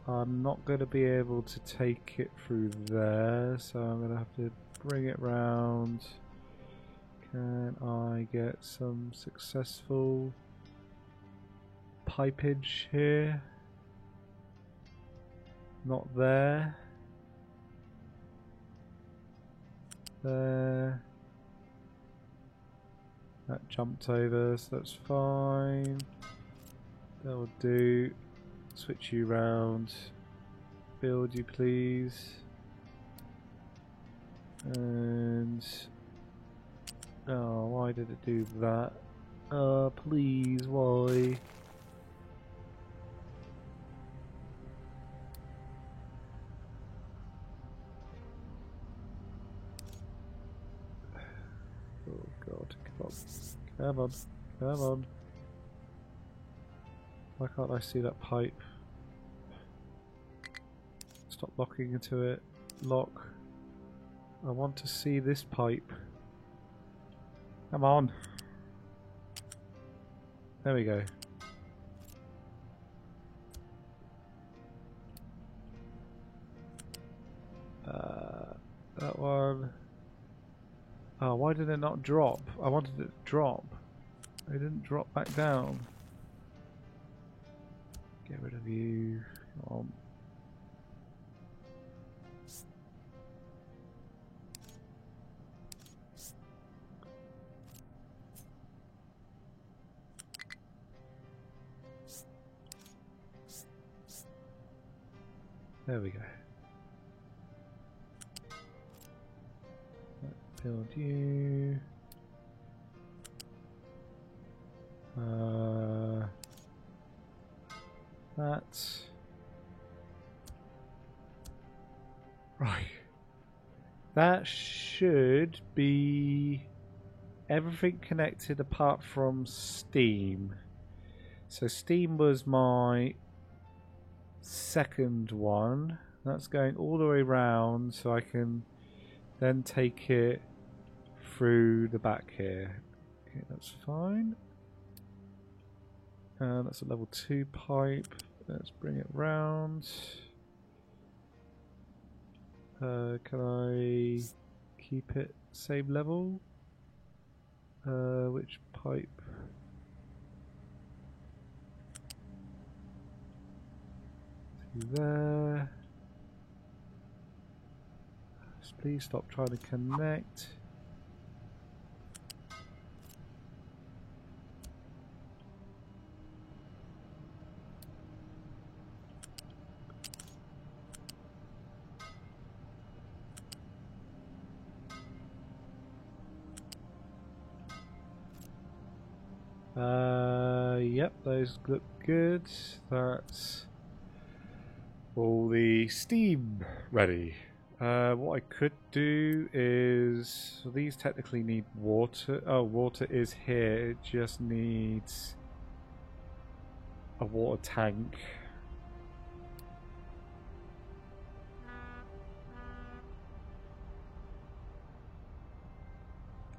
I'm not going to be able to take it through there, so I'm going to have to bring it round. Can I get some successful pipage here? Not there. There. That jumped over, so that's fine. That will do. Switch you round. Build you, please. And oh, why did it do that? Please, why? Oh God, come on. Come on, come on. Why can't I see that pipe? Stop locking into it. Lock. I want to see this pipe. Come on. There we go. That one. Oh, why did it not drop? I wanted it to drop. It didn't drop back down. Get rid of you. Come on. There we go. Build you. That. Right. That should be everything connected apart from Steam. So Steam was my second one. That's going all the way around, so I can then take it through the back here. Okay, that's fine. That's a level 2 pipe. Let's bring it round. Can I keep it same level? Which pipe? There. Please stop trying to connect. Yep, those look good. That's all the Steam ready. What I could do is... Well, these technically need water. Oh, water is here. It just needs a water tank.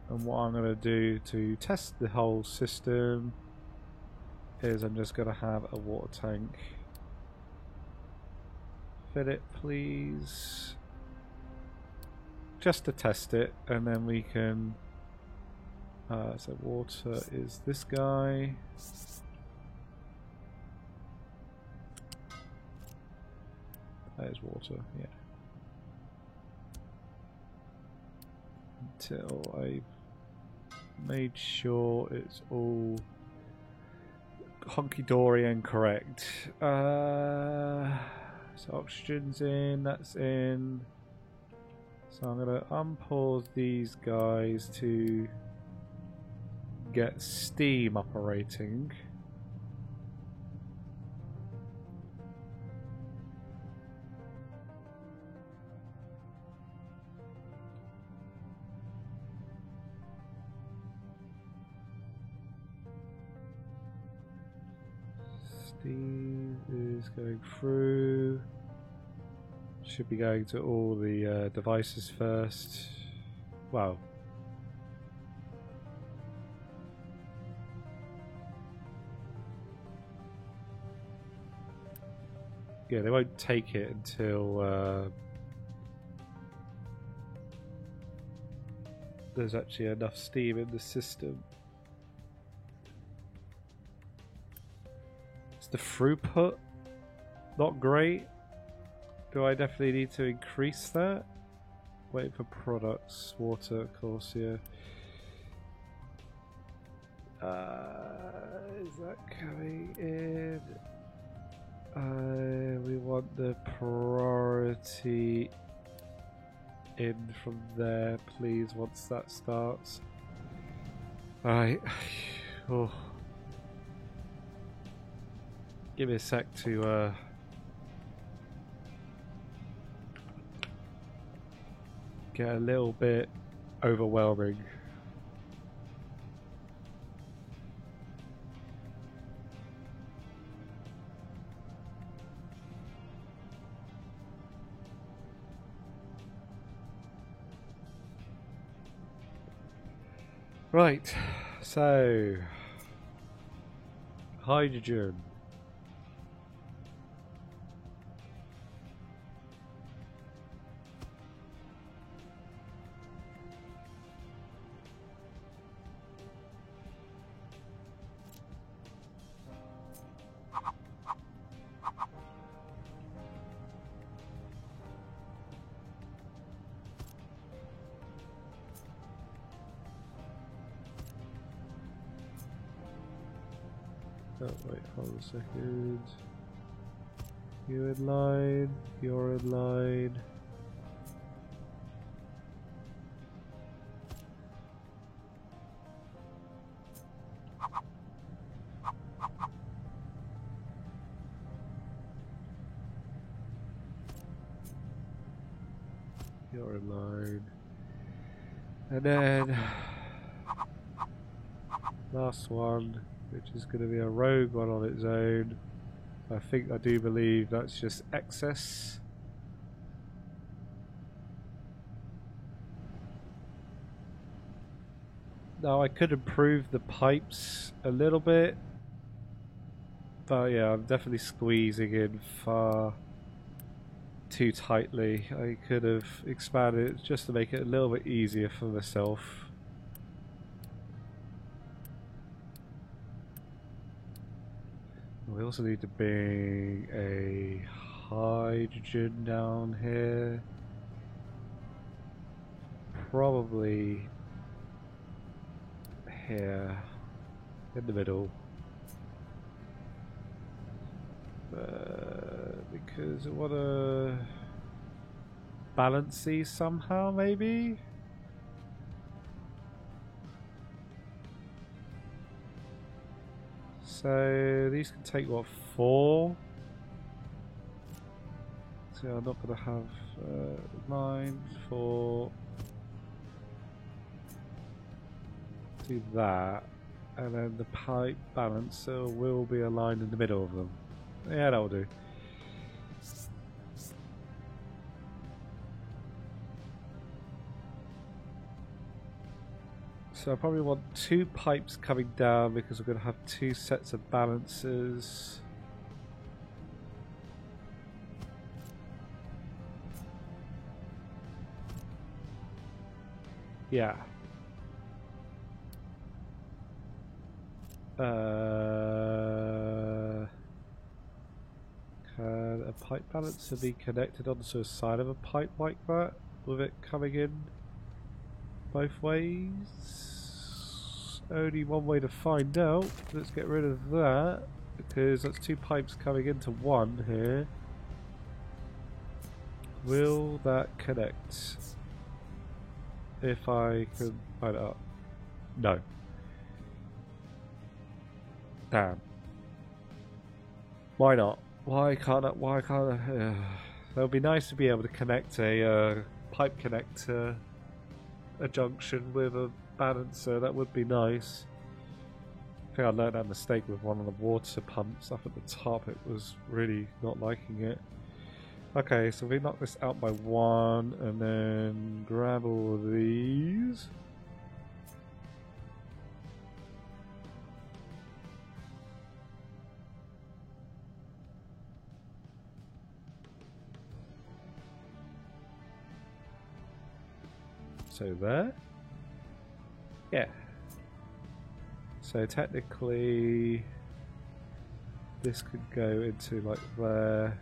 And what I'm going to do to test the whole system is I'm just going to have a water tank. Fill it, please. Just to test it, and then we can... so water is this guy. That is water, yeah. Until I've made sure it's all hunky-dory and correct. So oxygen's in, that's in. So I'm going to unpause these guys to get steam operating. Steam is going through. Should be going to all the devices first. Wow. Yeah, they won't take it until there's actually enough steam in the system. Is the throughput not great? Do I definitely need to increase that? Wait for products, water, of course, yeah. Is that coming in? We want the priority in from there, please, once that starts. Alright. Oh. Give me a sec to get a little bit overwhelming. Right, so hydrogen. Oh, wait, hold a second. You in line, you're in line. You're in line. And then last one, which is going to be a rogue one on its own. I do believe that's just excess. Now I could improve the pipes a little bit, but yeah, I'm definitely squeezing in far too tightly. I could have expanded it just to make it a little bit easier for myself. We also need to bring a hydrogen down here. Probably here in the middle. Because I want to balance these somehow, maybe? So these can take, what, 4? So I'm not going to have 9 for do that, and then the pipe balancer will be aligned in the middle of them. Yeah, that'll do. So I probably want 2 pipes coming down because we're going to have 2 sets of balancers. Yeah. Can a pipe balancer be connected onto a side of a pipe like that with it coming in both ways? Only one way to find out. Let's get rid of that because that's 2 pipes coming into one here. Will that connect? If I can find it up. No. Damn. Why not? Why can't I? Why can't I? It would be nice to be able to connect a pipe connector, a junction with a balancer. That would be nice. I think I learned that mistake with one of the water pumps up at the top. It was really not liking it. Okay, so we knock this out by 1 and then grab all of these. So there. Yeah. So technically this could go into like there.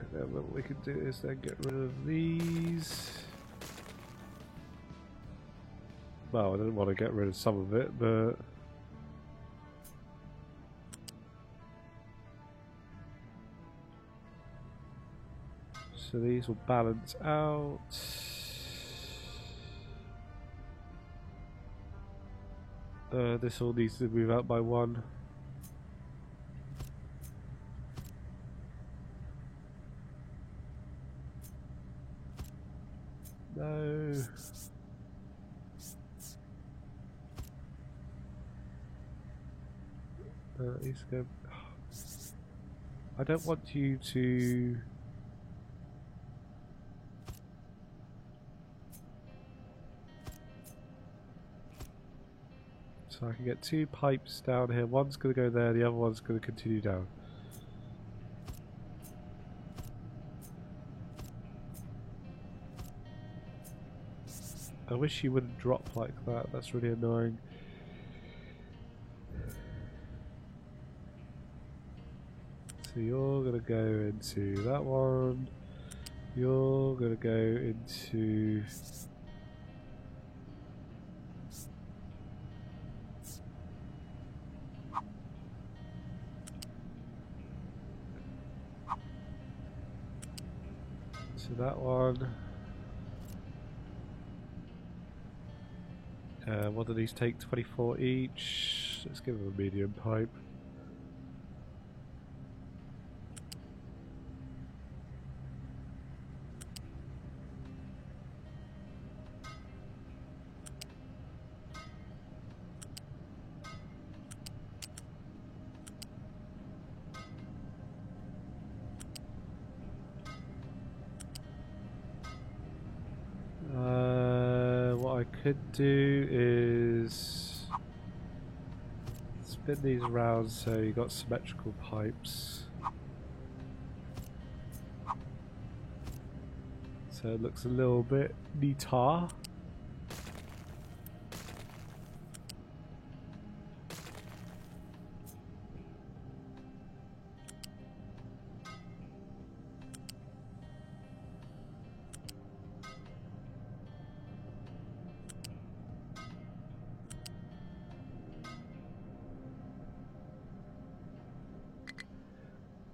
And then what we can do is then get rid of these. Well, I didn't want to get rid of some of it, but so these will balance out. This all needs to move out by 1. No. Let's go. I don't want you to. So I can get 2 pipes down here. One's going to go there, the other one's going to continue down. I wish you wouldn't drop like that. That's really annoying. So you're going to go into that one. You're going to go into... So that one. What do these take? 24 each. Let's give them a medium pipe. What I could do is spin these around so you got symmetrical pipes. So it looks a little bit neater.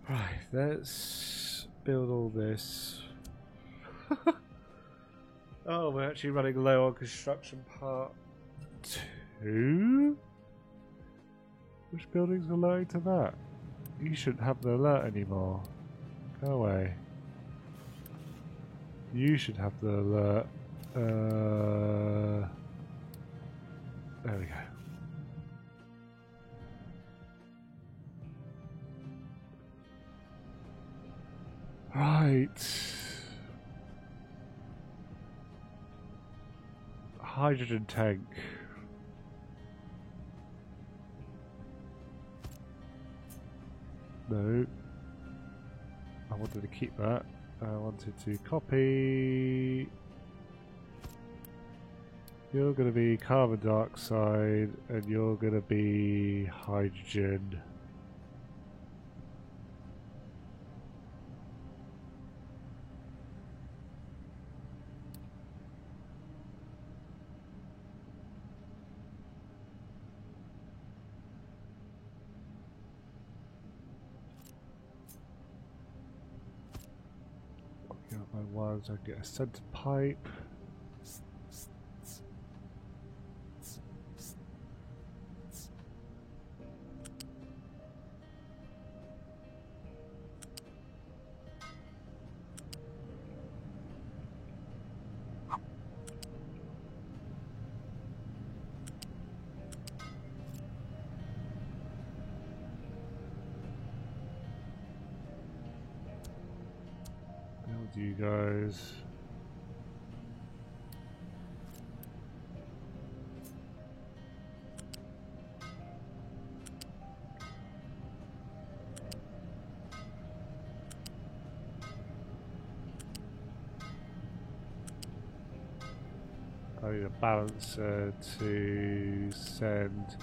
Right, let's build all this. Oh, we're actually running low on construction part 2? Which building's alerting to that? You shouldn't have the alert anymore. Go away. You should have the alert. There we go. Right. Hydrogen tank. No. I wanted to keep that. I wanted to copy. You're going to be carbon dioxide and you're going to be hydrogen. My wires, I get a center pipe. You guys. I need a balancer to send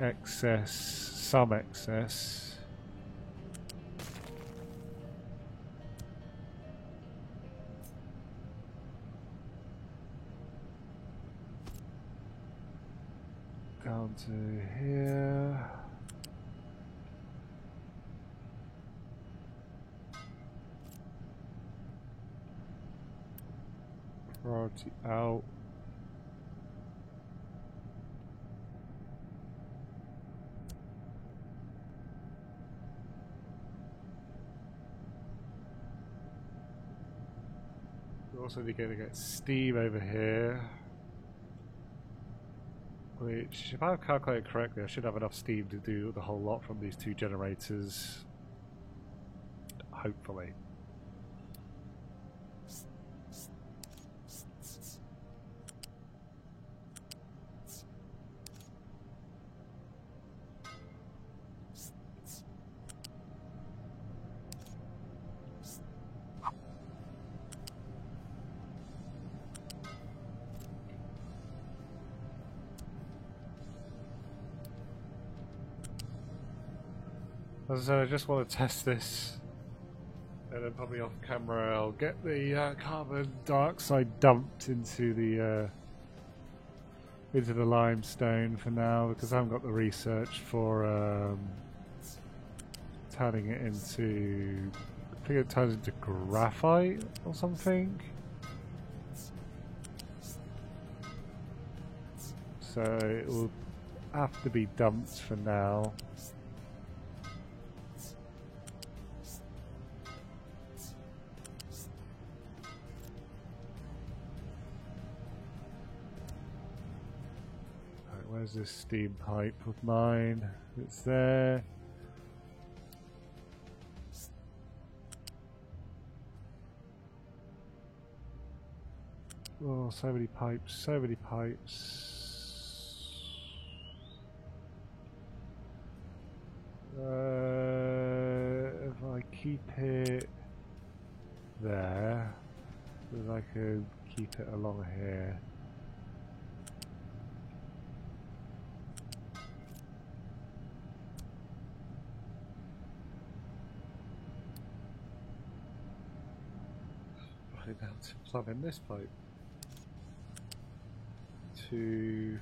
excess, some excess. Down to here. Priority out. We're also going to get steam over here. Which, if I've calculated correctly, I should have enough steam to do the whole lot from these two generators. Hopefully. As I said, I just want to test this, and then probably off camera I'll get the carbon dioxide dumped into the limestone for now, because I haven't got the research for turning it into. I think it turns into graphite or something. So it will have to be dumped for now. Where's this steam pipe of mine? It's there. Oh, so many pipes, so many pipes. If I keep it there, then I could keep it along here. Now to plug in this pipe to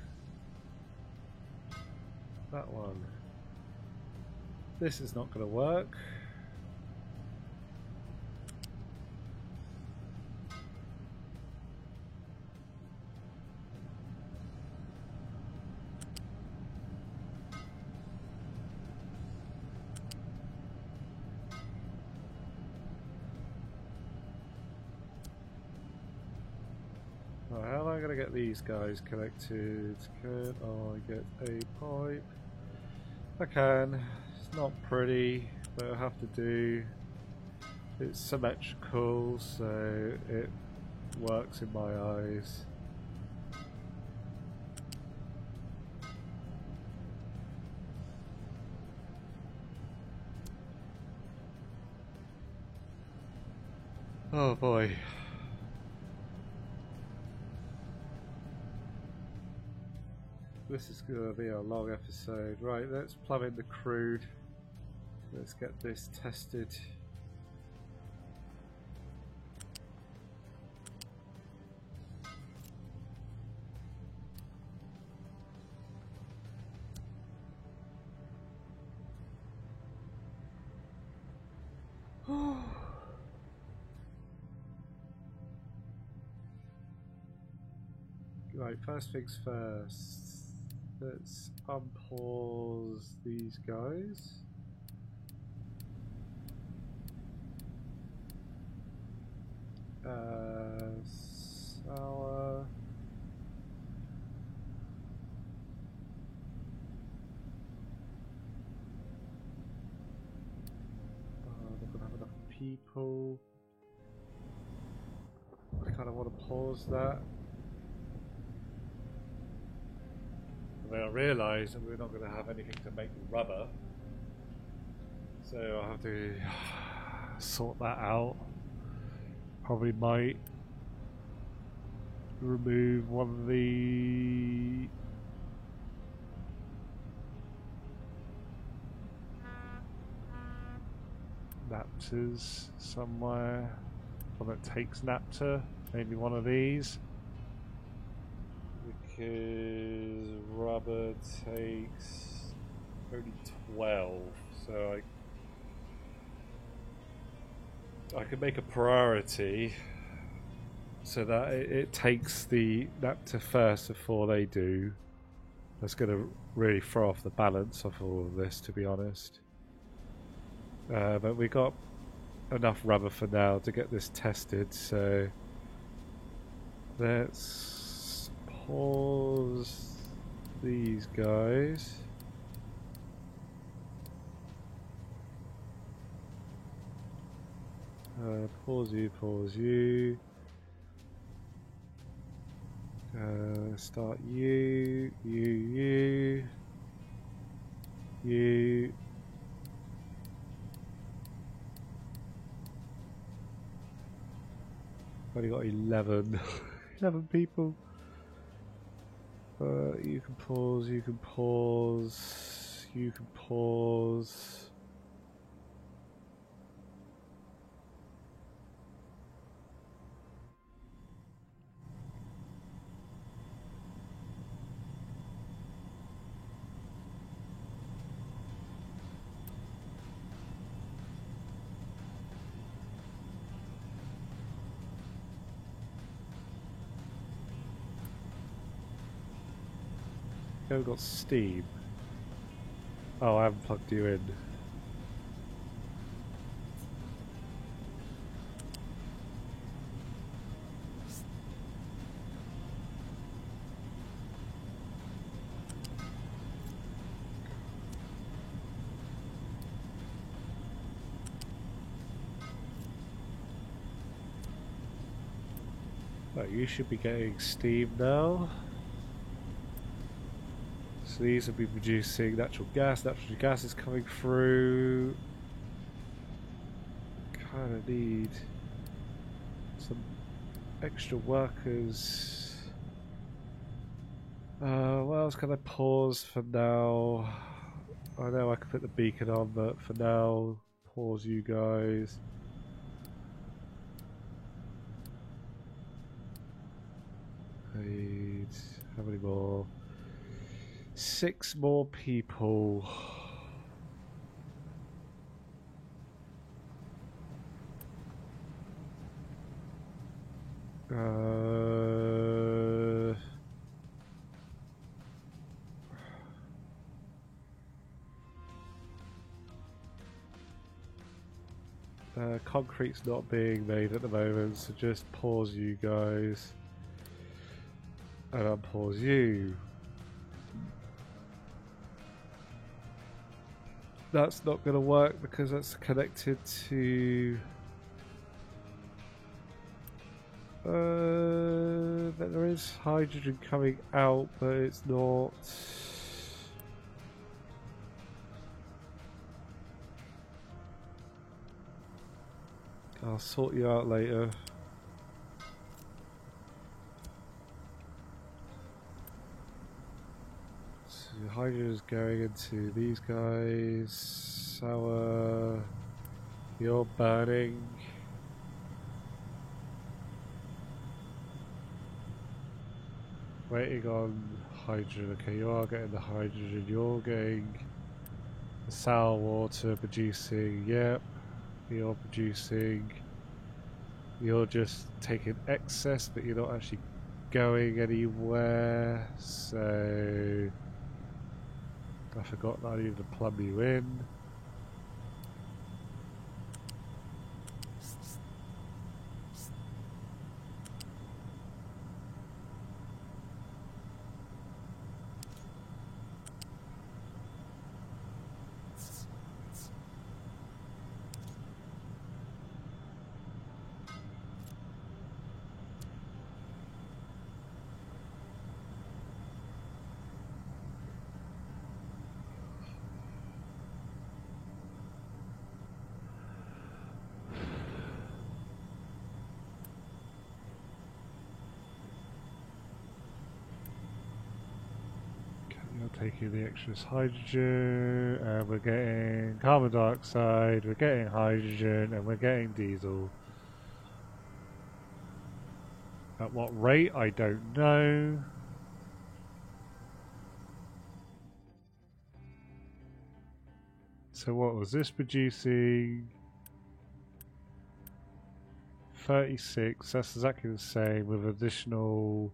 that one. This is not going to work. going to get these guys connected? Can I get a pipe? I can. It's not pretty, but I have to do. It's symmetrical, so it works in my eyes. Oh boy. This is going to be a long episode. Right, let's plumb in the crude. Let's get this tested. Right, first things first. Let's unpause these guys. Sour. Not gonna have enough people. I kind of want to pause that. Then I realised that we're not going to have anything to make rubber, so I'll have to sort that out. Probably might remove one of the napters somewhere. One that takes napta, maybe one of these. Because rubber takes only 12, so I can make a priority so that it takes the napta first before they do. That's going to really throw off the balance of all of this, to be honest. But we got enough rubber for now to get this tested, so let's pause these guys. Pause you. Start you. Only got 11 people. You can pause. We've got Steam. Oh, I haven't plugged you in. Oh, you should be getting Steam now. So these will be producing natural gas. Natural gas is coming through. Kind of need some extra workers. What else can I pause for now? I know I can put the beacon on, but for now, pause you guys. Need how many more? 6 more people. Concrete's not being made at the moment, so just pause you guys. and unpause you. That's not going to work because that's connected to there is hydrogen coming out, but it's not. I'll sort you out later. So hydrogen is going into these guys. Sour, you're burning. Waiting on hydrogen. Okay, you are getting the hydrogen. You're getting the sour water producing. Yep, you're producing. You're just taking excess, but you're not actually going anywhere. So I forgot that I needed to plumb you in. Taking the excess hydrogen, and we're getting carbon dioxide, we're getting hydrogen, and we're getting diesel. At what rate, I don't know. So what was this producing? 36, that's exactly the same with additional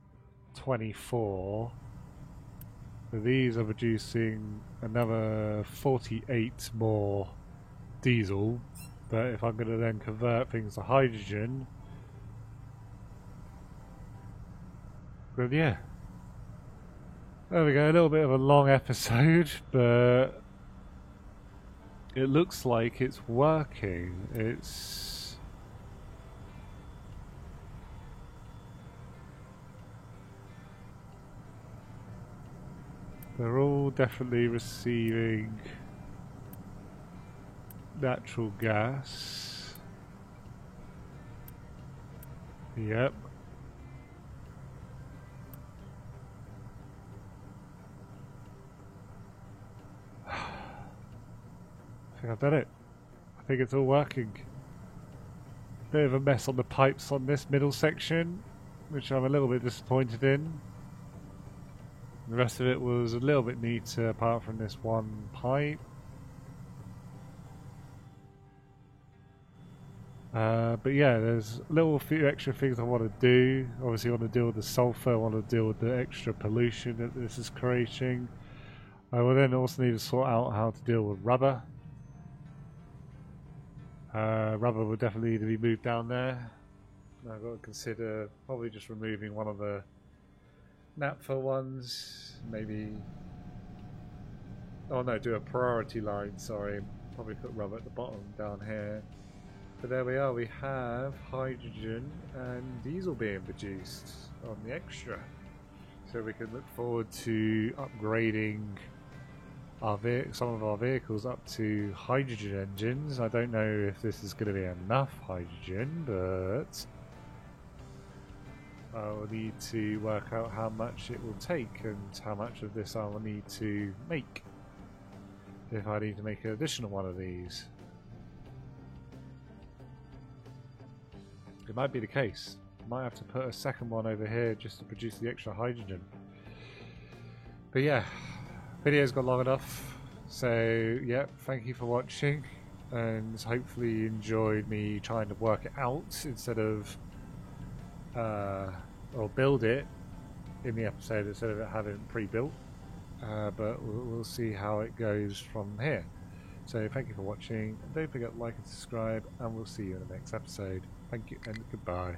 24. So these are producing another 48 more diesel, but if I'm going to then convert things to hydrogen, then yeah. There we go, a little bit of a long episode, but it looks like it's working. They're all definitely receiving natural gas. Yep. I think I've done it. I think it's all working. Bit of a mess on the pipes on this middle section, which I'm a little bit disappointed in. The rest of it was a little bit neater apart from this one pipe. But yeah, there's a little few extra things I want to do. Obviously I want to deal with the sulfur, I want to deal with the extra pollution that this is creating. I will then also need to sort out how to deal with rubber. Rubber will definitely need to be moved down there. I've got to consider probably just removing one of the naphtha ones, maybe. Oh no, do a priority line, sorry. Probably put rubber at the bottom down here. But there we are, we have hydrogen and diesel being produced on the extra. So we can look forward to upgrading some of our vehicles up to hydrogen engines. I don't know if this is going to be enough hydrogen, but I'll need to work out how much it will take and how much of this I will need to make if I need to make an additional one of these. It might be the case. Might have to put a second one over here just to produce the extra hydrogen. But yeah, video's got long enough. So yeah, thank you for watching, and hopefully you enjoyed me trying to work it out instead of or build it in the episode instead of it having pre-built. But we'll see how it goes from here. So thank you for watching. Don't forget to like and subscribe, and we'll see you in the next episode. Thank you and goodbye.